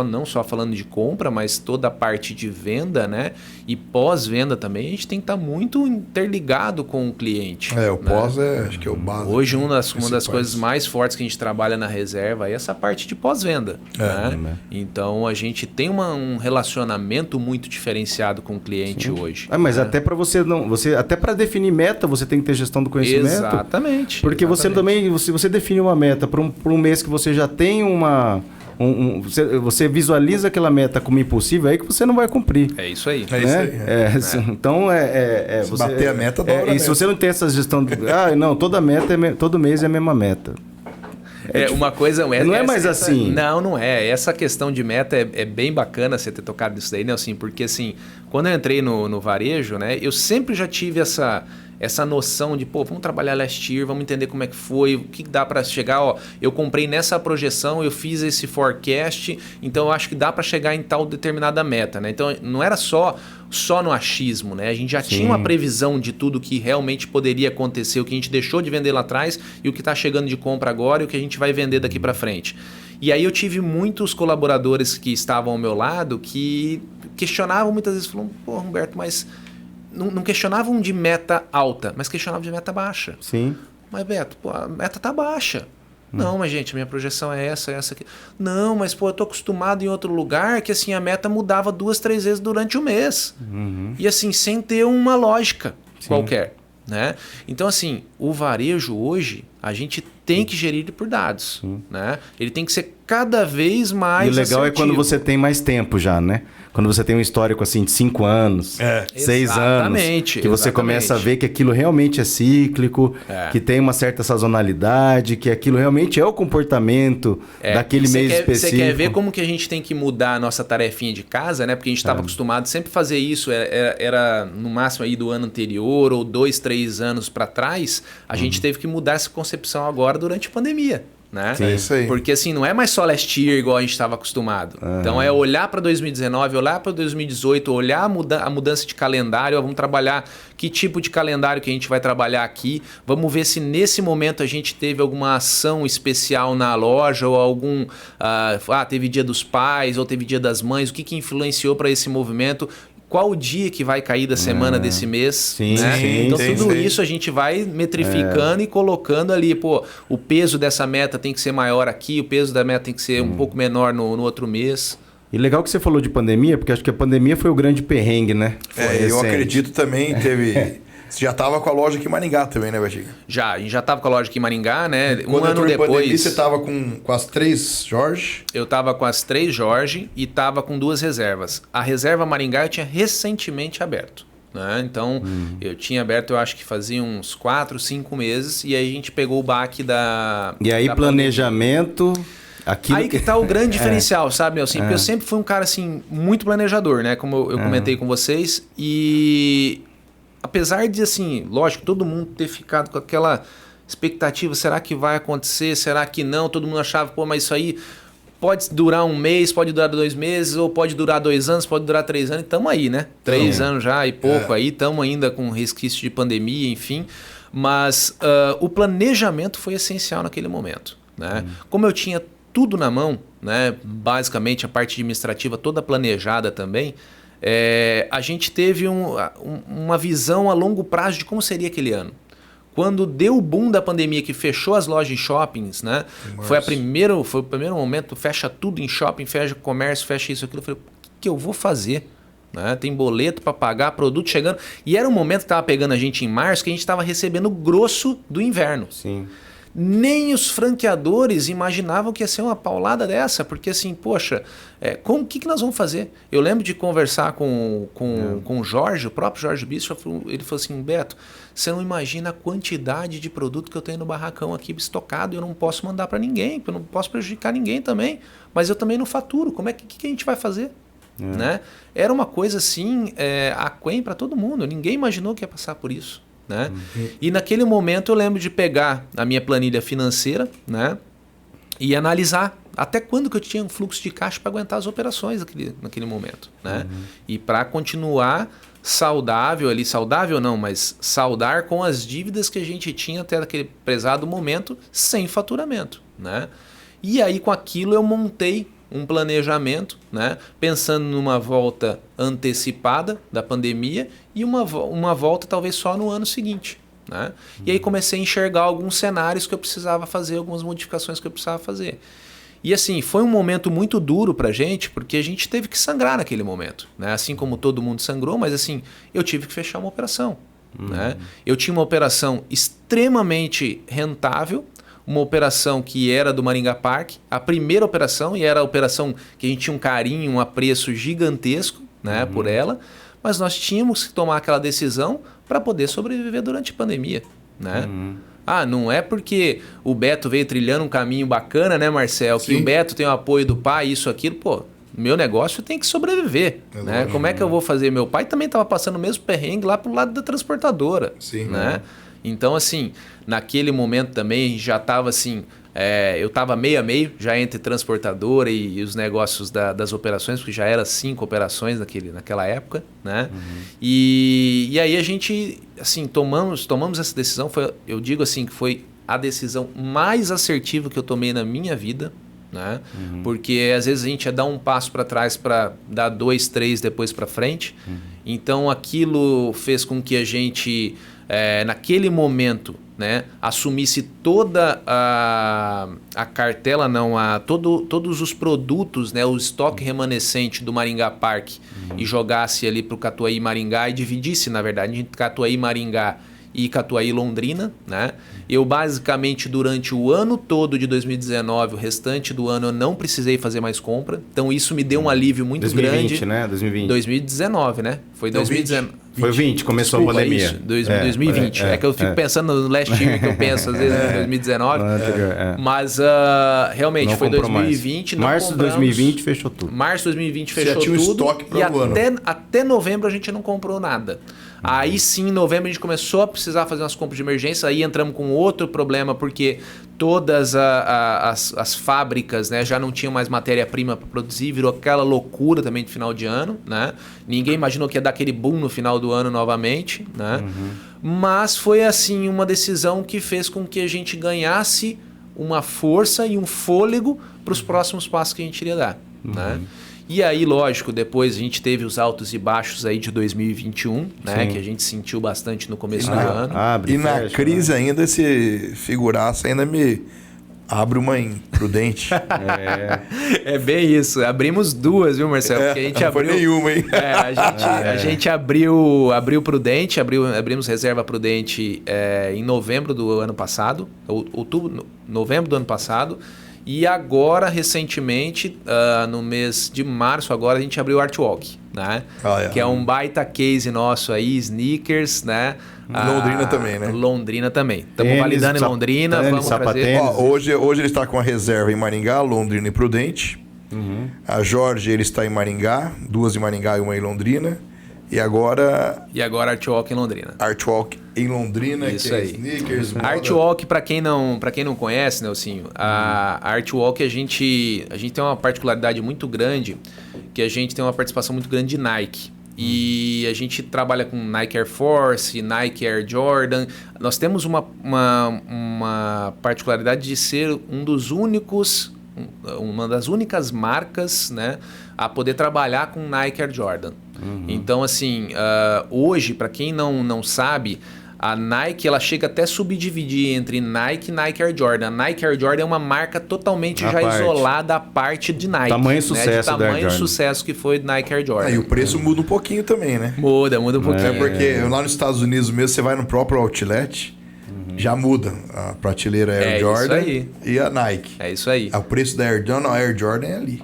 não só falando de compra, mas toda a parte de venda, né? E pós-venda também, a gente tem que estar muito interligado com o cliente. O pós acho que é o básico. Hoje, uma das coisas mais fortes que a gente trabalha na reserva é essa parte de pós-venda. Né? Então, a gente tem um relacionamento muito diferenciado com o cliente hoje. Mas até para até para definir meta, você tem que ter gestão do conhecimento. Exatamente. Porque você também, se você define uma meta para um mês que você já tem você visualiza aquela meta como impossível, é aí que você não vai cumprir. É isso aí. Então, se bater a meta, e se você não tem essa gestão... todo mês é a mesma meta. Uma coisa... Não é mais assim. Não é. Essa questão de meta é bem bacana você ter tocado nisso daí, Nelson, porque assim, quando eu entrei no varejo, né, eu sempre já tive essa noção de, vamos trabalhar last year, vamos entender como é que foi, o que dá para chegar, eu comprei nessa projeção, eu fiz esse forecast, então eu acho que dá para chegar em tal determinada meta, né? Então não era só no achismo, né? A gente já tinha uma previsão de tudo que realmente poderia acontecer, o que a gente deixou de vender lá atrás e o que está chegando de compra agora e o que a gente vai vender daqui para frente. E aí eu tive muitos colaboradores que estavam ao meu lado que questionavam muitas vezes, falavam, Humberto, mas... Não questionavam de meta alta, mas questionavam de meta baixa. Sim. Mas, Beto, a meta tá baixa. Não, mas, gente, minha projeção é essa aqui. Não, mas, eu tô acostumado em outro lugar que, assim, a meta mudava 2, 3 vezes durante o mês. E, assim, sem ter uma lógica qualquer, né? Então, assim, o varejo hoje, a gente tem que gerir ele por dados, né? Ele tem que ser cada vez mais assertivo. E o legal é quando você tem mais tempo já, né? Quando você tem um histórico assim de 5 anos, 6 anos, que você começa a ver que aquilo realmente é cíclico, que tem uma certa sazonalidade, que aquilo realmente é o comportamento daquele mês específico. Você quer ver como que a gente tem que mudar a nossa tarefinha de casa, né? Porque a gente estava acostumado sempre a fazer isso, era no máximo aí do ano anterior ou 2, 3 anos para trás, a gente teve que mudar essa concepção agora durante a pandemia. Né? Sim, isso aí. Porque assim, não é mais só last year igual a gente estava acostumado. Então é olhar para 2019, olhar para 2018, olhar a mudança de calendário, vamos trabalhar que tipo de calendário que a gente vai trabalhar aqui, vamos ver se nesse momento a gente teve alguma ação especial na loja ou algum... teve Dia dos Pais ou teve Dia das Mães, o que influenciou para esse movimento... Qual o dia que vai cair da semana desse mês? Né? Então, tudo isso a gente vai metrificando e colocando ali. O peso dessa meta tem que ser maior aqui, o peso da meta tem que ser um pouco menor no outro mês. E legal que você falou de pandemia, porque acho que a pandemia foi o grande perrengue, né? Eu acredito também, teve... Você já estava com a loja aqui em Maringá também, né, Batiga? A gente já estava com a loja aqui em Maringá, né? Quando um ano depois... Pandemia, você estava com as 3 Jorge? Eu estava com as 3 Jorge e estava com 2 reservas. A reserva Maringá eu tinha recentemente aberto. Né? Então, eu tinha aberto, eu acho que fazia uns 4, 5 meses, e aí a gente pegou o baque da... E aí, planejamento... Aí que tá o grande diferencial, sabe, Nelson? Porque eu sempre fui um cara, assim, muito planejador, né? Como eu comentei com vocês. E apesar de, assim, lógico, todo mundo ter ficado com aquela expectativa, será que vai acontecer? Será que não? Todo mundo achava, mas isso aí pode durar um mês, pode durar 2 meses, ou pode durar 2 anos, pode durar 3 anos. E estamos aí, né? 3 anos já e pouco aí, estamos ainda com resquício de pandemia, enfim. Mas o planejamento foi essencial naquele momento, né? Como eu tinha tudo na mão, né? Basicamente a parte administrativa toda planejada também, a gente teve uma visão a longo prazo de como seria aquele ano. Quando deu o boom da pandemia, que fechou as lojas em shoppings, né? Foi o primeiro momento, fecha tudo em shopping, fecha comércio, fecha isso, aquilo. Eu falei, o que eu vou fazer? Né? Tem boleto para pagar, produto chegando. E era um momento que estava pegando a gente em março, que a gente estava recebendo o grosso do inverno. Sim. Nem os franqueadores imaginavam que ia ser uma paulada dessa, porque assim, poxa, o que nós vamos fazer? Eu lembro de conversar com o Jorge, o próprio Jorge Bischoff, ele falou assim, Beto, você não imagina a quantidade de produto que eu tenho no barracão aqui estocado, eu não posso mandar para ninguém, eu não posso prejudicar ninguém também, mas eu também não faturo, como que a gente vai fazer? Né? Era uma coisa assim, aquém para todo mundo, ninguém imaginou que ia passar por isso. Né? E naquele momento eu lembro de pegar a minha planilha financeira, né, e analisar até quando que eu tinha um fluxo de caixa para aguentar as operações naquele momento. Né? E para continuar saudável ali, saudável não, mas saldar com as dívidas que a gente tinha até aquele prezado momento sem faturamento. Né? E aí com aquilo eu montei um planejamento, né, pensando numa volta antecipada da pandemia e uma volta talvez só no ano seguinte. Né? E aí comecei a enxergar alguns cenários que eu precisava fazer, algumas modificações que eu precisava fazer. E assim, foi um momento muito duro pra gente, porque a gente teve que sangrar naquele momento. Né? Assim como todo mundo sangrou, mas assim, eu tive que fechar uma operação. Né? Eu tinha uma operação extremamente rentável, uma operação que era do Maringá Park, a primeira operação, e era a operação que a gente tinha um carinho, um apreço gigantesco, né, por ela, mas nós tínhamos que tomar aquela decisão para poder sobreviver durante a pandemia. Né? Não é porque o Beto veio trilhando um caminho bacana, né, Marcel, que o Beto tem o apoio do pai, isso, aquilo, pô, meu negócio tem que sobreviver. Né? Como é que eu vou fazer? Meu pai também estava passando o mesmo perrengue lá pro lado da transportadora. Sim, né? Então, assim, naquele momento também a gente já estava assim, eu estava meio a meio, já entre transportadora e os negócios das operações, porque já eram 5 operações naquela época, né? E aí a gente, assim, tomamos essa decisão, eu digo assim, que foi a decisão mais assertiva que eu tomei na minha vida, né? Porque às vezes a gente ia dar um passo para trás para dar 2, 3 depois para frente. Então aquilo fez com que a gente, naquele momento, né, assumisse toda a cartela, todos os produtos, né, o estoque remanescente do Maringá Park e jogasse ali para o Catuaí Maringá e dividisse, na verdade, entre Catuaí Maringá e Catuaí Londrina, né? Eu basicamente durante o ano todo de 2019, o restante do ano eu não precisei fazer mais compra, então isso me deu um alívio muito 2020, grande. né? 2019, né? Foi 2019. Foi 20, começou a pandemia. Isso, 2020. É que eu fico pensando no last year que eu penso às vezes em 2019. Mas realmente não foi 2020. Março de 2020 fechou tudo. Março de 2020 fechou tudo. Já tinha um estoque para o ano. Até novembro a gente não comprou nada. Aí sim, em novembro a gente começou a precisar fazer umas compras de emergência, aí entramos com outro problema, porque todas as fábricas, né, já não tinham mais matéria-prima para produzir, virou aquela loucura também de final de ano, né? Ninguém imaginou que ia dar aquele boom no final do ano novamente, né? Mas foi assim uma decisão que fez com que a gente ganhasse uma força e um fôlego para os próximos passos que a gente iria dar, né? E aí, lógico, depois a gente teve os altos e baixos aí de 2021, né? Que a gente sentiu bastante no começo do ano. Na crise ainda, esse figuraça ainda me abre uma imprudente. É bem isso. Abrimos 2, viu, Marcelo? Porque a gente não foi nenhuma, hein? A gente abriu Prudente, abrimos reserva Prudente em novembro do ano passado, novembro do ano passado. E agora, recentemente, no mês de março, agora a gente abriu o Artwalk, né? Que é um baita case nosso aí, sneakers, né? Londrina também, né? Londrina também. Estamos validando em Londrina, vamos trazer. Hoje ele está com a reserva em Maringá, Londrina e Prudente. A Jorge, ele está em Maringá, 2 em Maringá e 1 em Londrina. E agora Artwalk em Londrina. Artwalk em Londrina, isso que é aí. sneakers, Artwalk, para quem não conhece, Nelsinho, a Artwalk a gente tem uma particularidade muito grande, que a gente tem uma participação muito grande de Nike. E a gente trabalha com Nike Air Force, Nike Air Jordan. Nós temos uma particularidade de ser uma das únicas marcas, né, a poder trabalhar com Nike Air Jordan. Então, assim, hoje, para quem não sabe, a Nike ela chega até a subdividir entre Nike e Nike Air Jordan. A Nike Air Jordan é uma marca totalmente isolada à parte de Nike. Tamanho sucesso, né? De tamanho sucesso que foi Nike Air Jordan. E o preço muda um pouquinho também, né? Muda um pouquinho. Porque lá nos Estados Unidos mesmo, você vai no próprio outlet, Já muda. A prateleira Air Jordan e a Nike. É isso aí. O preço da Air Jordan é ali.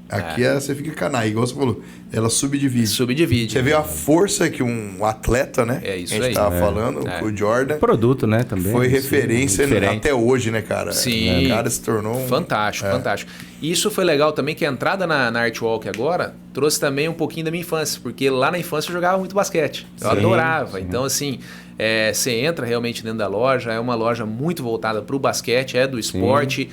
Aqui você fica com a Nike, igual você falou. Ela subdivide. Você vê a força que um atleta, né? É isso aí. A gente tava falando, o Jordan. O produto, né? Também. Foi referência até hoje, né, cara? Sim. O cara se tornou fantástico, fantástico. E isso foi legal também, que a entrada na Artwalk agora trouxe também um pouquinho da minha infância, porque lá na infância eu jogava muito basquete. Eu adorava. Então, assim, você entra realmente dentro da loja, é uma loja muito voltada para o basquete, é do esporte,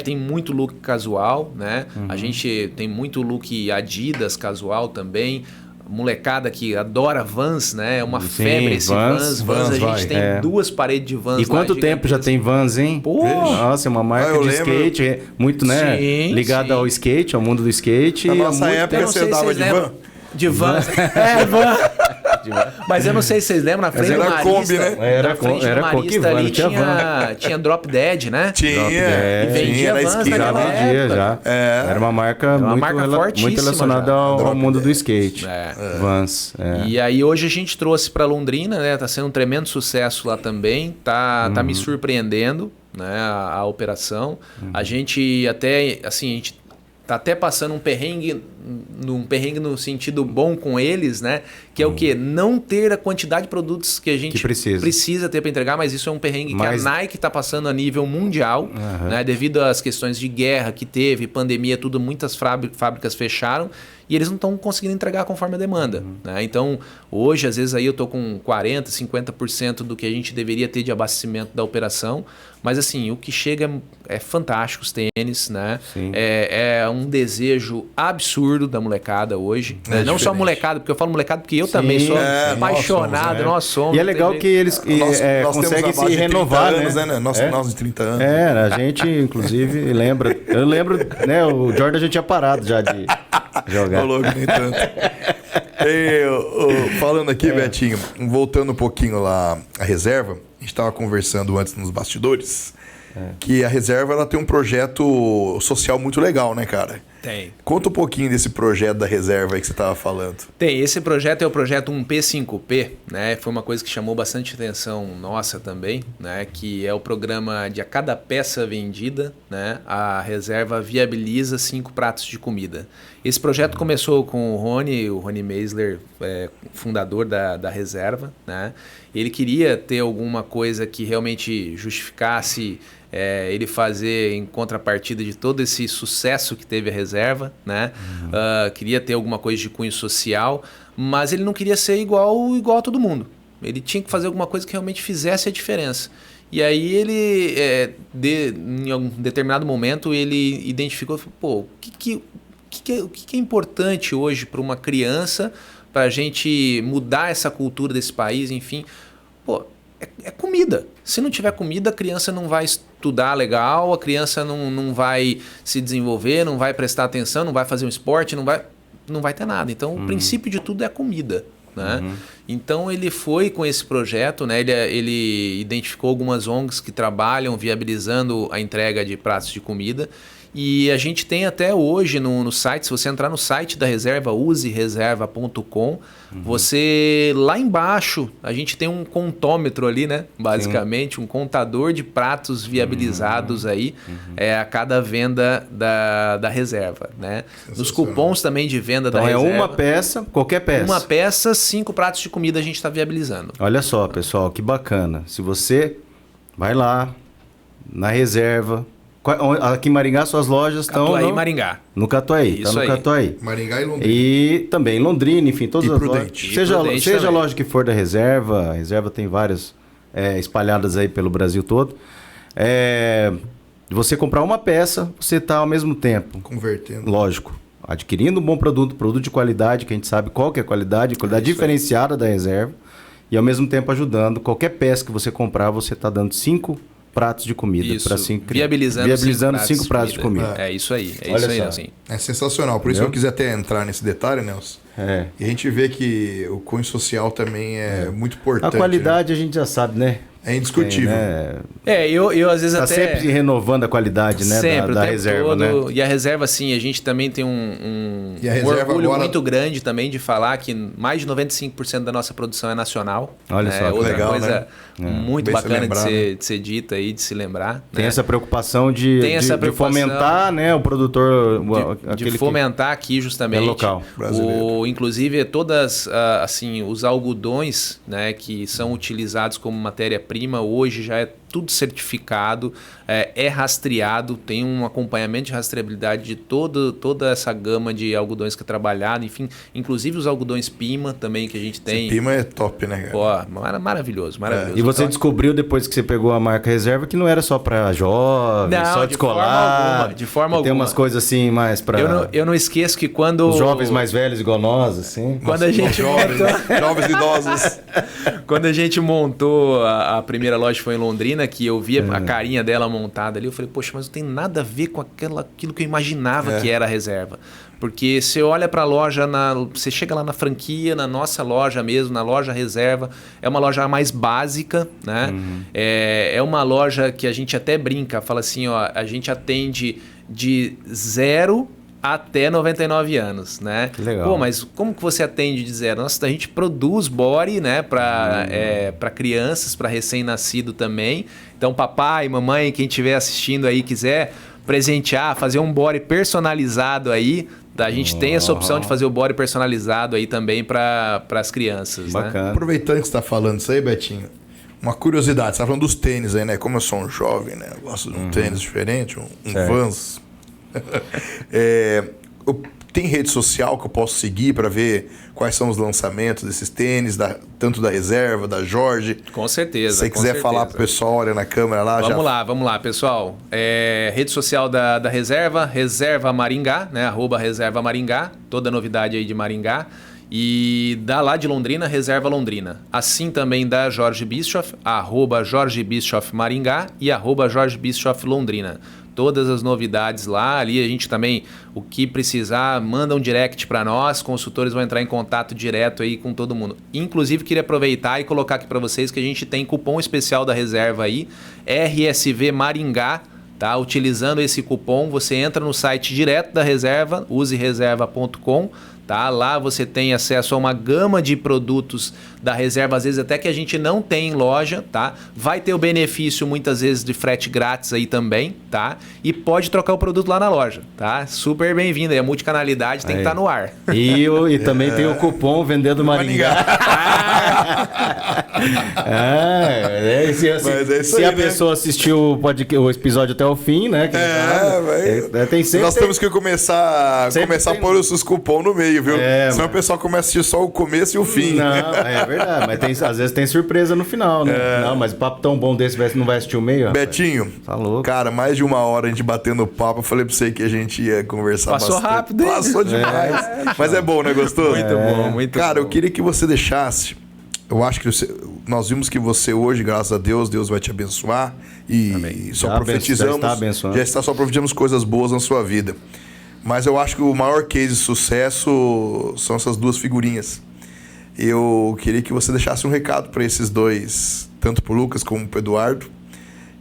tem muito look casual, né? A gente tem muito look Adidas casual também. Molecada que adora Vans, né? É uma febre esse Vans. A gente tem 2 paredes de Vans. E quanto tempo já tem Vans, hein? Pô! Nossa, é uma marca de skate, muito, né? Ligada ao skate, ao mundo do skate. Na nossa época você andava de van? De Vans. Van. Mas eu não sei se vocês lembram, na frente do Marista. Kombi, né? Era Marista ali tinha Drop Dead, né? Tinha. E vendia Vans naquela época. Era uma marca muito relacionada ao mundo do skate. Vans. E aí hoje a gente trouxe para Londrina, né? Tá sendo um tremendo sucesso lá também. Tá me surpreendendo, né? A operação. A gente até, assim, a gente tá até passando um perrengue no sentido bom com eles, né? Que é o quê? Não ter a quantidade de produtos que a gente precisa ter para entregar, mas isso é um perrengue que a Nike está passando a nível mundial, né? Devido às questões de guerra que teve, pandemia, tudo, muitas fábricas fecharam e eles não estão conseguindo entregar conforme a demanda. Né? Então, hoje, às vezes, aí eu estou com 40%, 50% do que a gente deveria ter de abastecimento da operação, mas assim, o que chega é fantástico, os tênis, né? É um desejo absurdo da molecada hoje. Né? Não só molecada, porque eu falo molecada porque eu também sou apaixonado, nós somos. E é legal que eles conseguem se renovar, né? Nós de 30 anos. A gente, inclusive, lembra. Eu lembro, né? O Jordan já tinha parado já de jogar. Louco, nem tanto. Falando aqui, Betinho, voltando um pouquinho lá a reserva, a gente estava conversando antes nos bastidores, que a reserva ela tem um projeto social muito legal, né, cara? Tem. Conta um pouquinho desse projeto da reserva aí que você estava falando. Tem. Esse projeto é o projeto 1P5P, né? Foi uma coisa que chamou bastante atenção nossa também, né? Que é o programa de a cada peça vendida, né? A reserva viabiliza 5 pratos de comida. Esse projeto começou com o Rony Meisler, fundador da reserva, né? Ele queria ter alguma coisa que realmente justificasse ele fazer em contrapartida de todo esse sucesso que teve a reserva, né? Queria ter alguma coisa de cunho social, mas ele não queria ser igual a todo mundo. Ele tinha que fazer alguma coisa que realmente fizesse a diferença. E aí ele, em um determinado momento, ele identificou, o que é importante hoje para uma criança, para a gente mudar essa cultura desse país, enfim, é comida. Se não tiver comida, a criança não vai estudar legal, a criança não vai se desenvolver, não vai prestar atenção, não vai fazer um esporte, não vai ter nada. Então, o princípio de tudo é a comida. Né? Então, ele foi com esse projeto, né? Ele identificou algumas ONGs que trabalham viabilizando a entrega de pratos de comida. E a gente tem até hoje no site, se você entrar no site da reserva, usereserva.com, você lá embaixo, a gente tem um contômetro ali, né? Basicamente, um contador de pratos viabilizados aí a cada venda da reserva, né? Nos cupons também de venda da reserva. Então é uma peça, qualquer peça. Uma peça, 5 pratos de comida a gente está viabilizando. Olha só, pessoal, que bacana. Se você vai lá na reserva... Aqui em Maringá, suas lojas estão... Catuaí e Maringá. No Catuaí, está no Catuaí. Maringá e Londrina. E também Londrina, enfim, todas as Prudente. lojas. Seja a loja que for da reserva, a reserva tem várias espalhadas aí pelo Brasil todo. Você comprar uma peça, você está ao mesmo tempo... Convertendo. Lógico. Adquirindo um bom produto de qualidade, que a gente sabe qual que é a qualidade diferenciada da reserva. E ao mesmo tempo ajudando, qualquer peça que você comprar, você está dando 5 pratos de comida. Isso, viabilizando 5 pratos de comida. É isso aí. Nelson. É sensacional. Por isso que eu quis até entrar nesse detalhe, Nelson. E a gente vê que o cunho social também é muito importante. A qualidade a gente já sabe, né? É indiscutível. Eu às vezes tá até... sempre renovando a qualidade, né? Sempre, da reserva, né? E a reserva, assim, a gente também tem um orgulho agora... muito grande também de falar que mais de 95% da nossa produção é nacional. Olha só, que outra legal, coisa muito bem bacana lembrar, de ser dita aí, de se lembrar. Tem essa preocupação de fomentar, né, o produtor... De fomentar aqui justamente. É local. Inclusive, todas, assim, os algodões, né, que são utilizados como matéria-prima, hoje já é tudo certificado, é rastreado, tem um acompanhamento de rastreabilidade de toda essa gama de algodões que é trabalhado, enfim, inclusive os algodões Pima também que a gente tem. Pima é top, né, cara? Pô, maravilhoso. E você descobriu depois que você pegou a marca reserva que não era só para jovens, só descolar. De forma alguma. Tem umas coisas assim mais para... Eu não esqueço que quando... Os jovens mais velhos igual nós, assim. Quando a gente jovens idosos. Quando a gente montou a primeira loja, foi em Londrina, que eu via a carinha dela montada ali, eu falei, poxa, mas não tem nada a ver com aquilo que eu imaginava que era a reserva. Porque você olha para a loja, você chega lá na franquia, na nossa loja mesmo, na loja reserva, é uma loja mais básica, né? É uma loja que a gente até brinca, fala assim, ó, a gente atende de 0 até 99 anos, né? Que legal. Pô, mas como que você atende de 0? Nossa, a gente produz body, né, para crianças, para recém-nascido também. Então, papai, mamãe, quem estiver assistindo aí quiser presentear, fazer um body personalizado aí, a gente tem essa opção de fazer o body personalizado aí também para as crianças. Bacana. Né? Aproveitando que você está falando isso aí, Betinho, uma curiosidade, você está falando dos tênis aí, né? Como eu sou um jovem, né? Eu gosto de um tênis diferente, um Vans. Tem rede social que eu posso seguir para ver quais são os lançamentos desses tênis, tanto da reserva, da Jorge? Com certeza. Se você quiser falar pro pessoal, olha na câmera lá. Vamos lá, pessoal. Rede social da Reserva, Reserva Maringá, né? @Reserva Maringá, toda novidade aí de Maringá. E da lá de Londrina, Reserva Londrina. Assim também da Jorge Bischoff, @Jorge Bischoff Maringá e @Jorge Bischoff Londrina. Todas as novidades lá, ali a gente também, o que precisar, manda um direct para nós, consultores vão entrar em contato direto aí com todo mundo. Inclusive, queria aproveitar e colocar aqui para vocês que a gente tem cupom especial da Reserva aí, RSV Maringá, tá? Utilizando esse cupom, você entra no site direto da Reserva, usereserva.com, tá? Lá você tem acesso a uma gama de produtos da Reserva, às vezes até que a gente não tem em loja, tá? Vai ter o benefício muitas vezes de frete grátis aí também, tá? E pode trocar o produto lá na loja, tá? Super bem-vindo aí, a multicanalidade tem que estar no ar. E também tem o cupom Vendendo Maringá. Se a pessoa assistiu o episódio até o fim, né? Tem sempre. Nós temos que começar a pôr os cupons no meio, viu? Senão o pessoal começa a assistir só o começo e o fim. Não, é verdade, mas às vezes tem surpresa no final, né? Não, mas papo tão bom desse, não vai assistir o meio? Betinho, tá louco. Cara, mais de 1 hora a gente batendo papo, eu falei pra você que a gente ia conversar Passou bastante. Rápido. Passou demais. Mas é bom, né? Gostoso? Muito bom, muito Cara, bom. eu queria que você deixasse... Eu acho que nós vimos que você hoje, graças a Deus vai te abençoar. E Amém. só profetizamos... Já está só profetizamos coisas boas na sua vida. Mas eu acho que o maior case de sucesso são essas 2 figurinhas. Eu queria que você deixasse um recado para esses 2, tanto para o Lucas como para o Eduardo,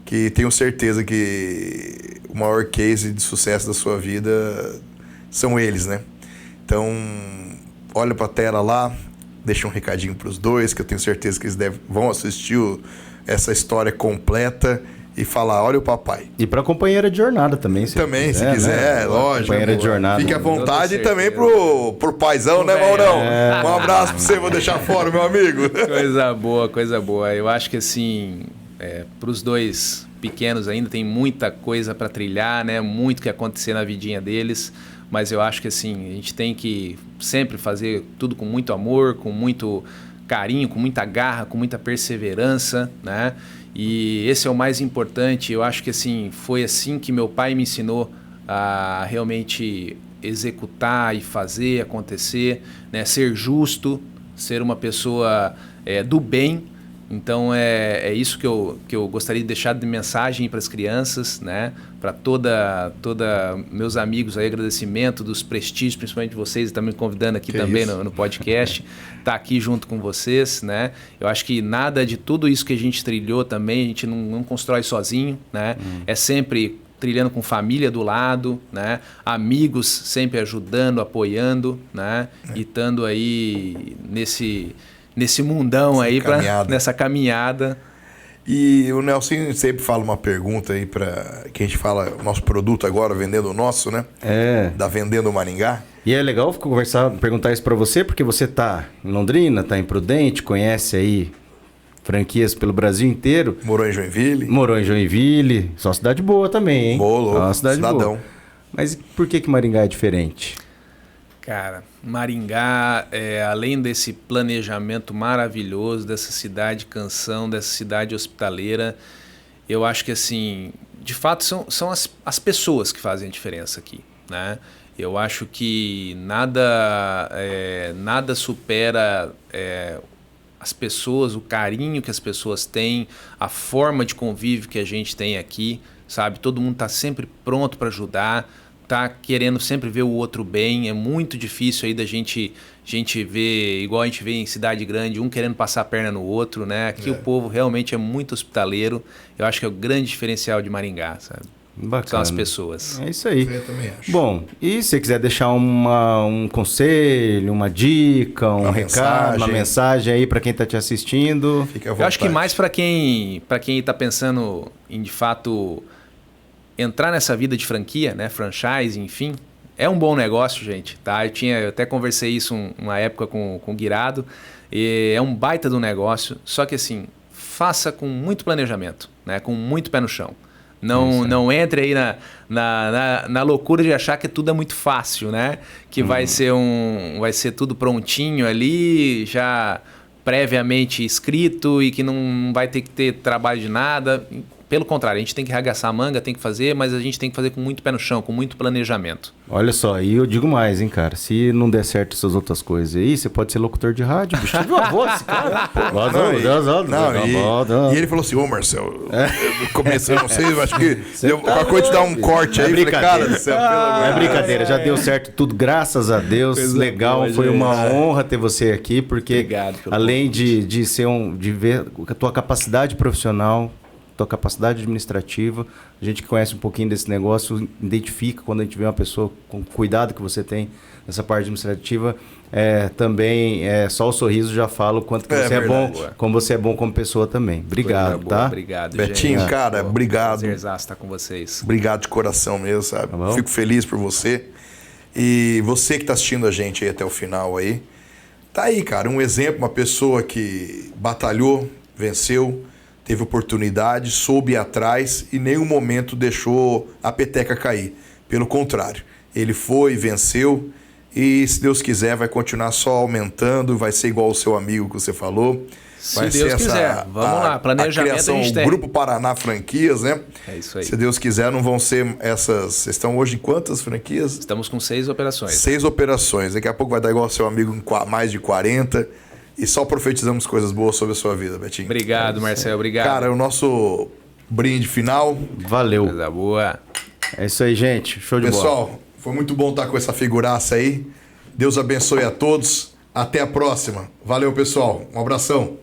que tenho certeza que o maior case de sucesso da sua vida são eles, né? Então, olha para a tela lá, deixa um recadinho para os 2, que eu tenho certeza que eles vão assistir essa história completa e falar, olha o papai. E para companheira de jornada também. Se quiser, né? Lógico. Companheira de jornada. Fique à vontade e também pro paizão, né, Maurão? Um abraço para você, vou deixar fora, meu amigo. Coisa boa. Eu acho que assim, para os 2 pequenos ainda tem muita coisa para trilhar, né? Muito que acontecer na vidinha deles. Mas eu acho que assim, a gente tem que sempre fazer tudo com muito amor, com muito carinho, com muita garra, com muita perseverança, né? E esse é o mais importante. Eu acho que assim, foi assim que meu pai me ensinou a realmente executar e fazer acontecer, né? Ser justo, ser uma pessoa do bem, Então é isso que eu gostaria de deixar de mensagem para as crianças, né? Para toda meus amigos aí, agradecimento dos prestígios, principalmente vocês, estão me convidando aqui também no podcast, tá aqui junto com vocês, né? Eu acho que nada de tudo isso que a gente trilhou também, a gente não constrói sozinho, né? É sempre trilhando com família do lado, né? Amigos sempre ajudando, apoiando, né? E estando aí nesse mundão aí, nessa caminhada. E o Nelson sempre fala uma pergunta aí para que a gente fala, nosso produto agora, vendendo o nosso, né? Da Vendendo Maringá. E é legal perguntar isso para você, porque você tá em Londrina, tá em Prudente, conhece aí franquias pelo Brasil inteiro. Morou em Joinville. Só uma cidade boa também, hein? Boa, uma cidade cidadão. Boa. Mas por que Maringá é diferente? Cara, Maringá, além desse planejamento maravilhoso, dessa cidade canção, dessa cidade hospitaleira, eu acho que, assim, de fato são as pessoas que fazem a diferença aqui, né? Eu acho que nada supera as pessoas, o carinho que as pessoas têm, a forma de convívio que a gente tem aqui, sabe? Todo mundo está sempre pronto para ajudar, tá querendo sempre ver o outro bem. É muito difícil aí da gente ver, igual a gente vê em cidade grande, um querendo passar a perna no outro, né? Aqui o povo realmente é muito hospitaleiro. Eu acho que é o grande diferencial de Maringá, sabe? Bacana. São as pessoas. É isso aí. Eu também acho. Bom, e se você quiser deixar um conselho, uma dica, um recado, uma mensagem aí para quem está te assistindo? Fica à vontade. Eu acho que mais para quem está pensando em, de fato, entrar nessa vida de franquia, né, franchise, enfim, é um bom negócio, gente, tá? Eu até conversei isso uma época com o Guirado, e é um baita do negócio, só que assim, faça com muito planejamento, né, com muito pé no chão. Não entre aí na loucura de achar que tudo é muito fácil, né? Que vai ser tudo prontinho ali, já previamente escrito e que não vai ter que ter trabalho de nada. Pelo contrário, a gente tem que arregaçar a manga, tem que fazer, mas a gente tem que fazer com muito pé no chão, com muito planejamento. Olha só, e eu digo mais, hein, cara. Se não der certo essas outras coisas aí, você pode ser locutor de rádio, bicho. Você viu a voz desse cara? E ele falou assim, ô Marcelo, eu comecei, não sei, eu acho que qualquer coisa te dar um corte aí. Brincadeira. É brincadeira, já deu certo tudo, graças a Deus. Coisa legal, boa, foi uma honra ter você aqui, porque além de ver a tua capacidade profissional, tua capacidade administrativa, a gente que conhece um pouquinho desse negócio identifica quando a gente vê uma pessoa com cuidado que você tem nessa parte administrativa, também só o sorriso já fala o quanto que você é bom, como você é bom como pessoa também. Obrigado, tá? Obrigado, Betinho, gente. cara, obrigado. Prazerzaço estar com vocês. Obrigado de coração mesmo, sabe? Tá, fico feliz por você. E você que está assistindo a gente aí até o final aí, tá aí, cara, um exemplo, uma pessoa que batalhou, venceu, teve oportunidade, soube ir atrás e em nenhum momento deixou a peteca cair. Pelo contrário, ele foi, venceu e, se Deus quiser, vai continuar só aumentando, vai ser igual o seu amigo que você falou. Se Deus quiser, vamos lá, planejamento a criação, o Grupo Paraná Franquias, né? É isso aí. Se Deus quiser, não vão ser essas... Vocês estão hoje em quantas franquias? Estamos com 6 operações. 6 operações. Daqui a pouco vai dar igual ao seu amigo em mais de 40. E só profetizamos coisas boas sobre a sua vida, Betinho. Obrigado, Marcelo. Obrigado. Cara, é o nosso brinde final. Valeu. Coisa boa. É isso aí, gente. Show de bola. Pessoal, foi muito bom estar com essa figuraça aí. Deus abençoe a todos. Até a próxima. Valeu, pessoal. Um abração.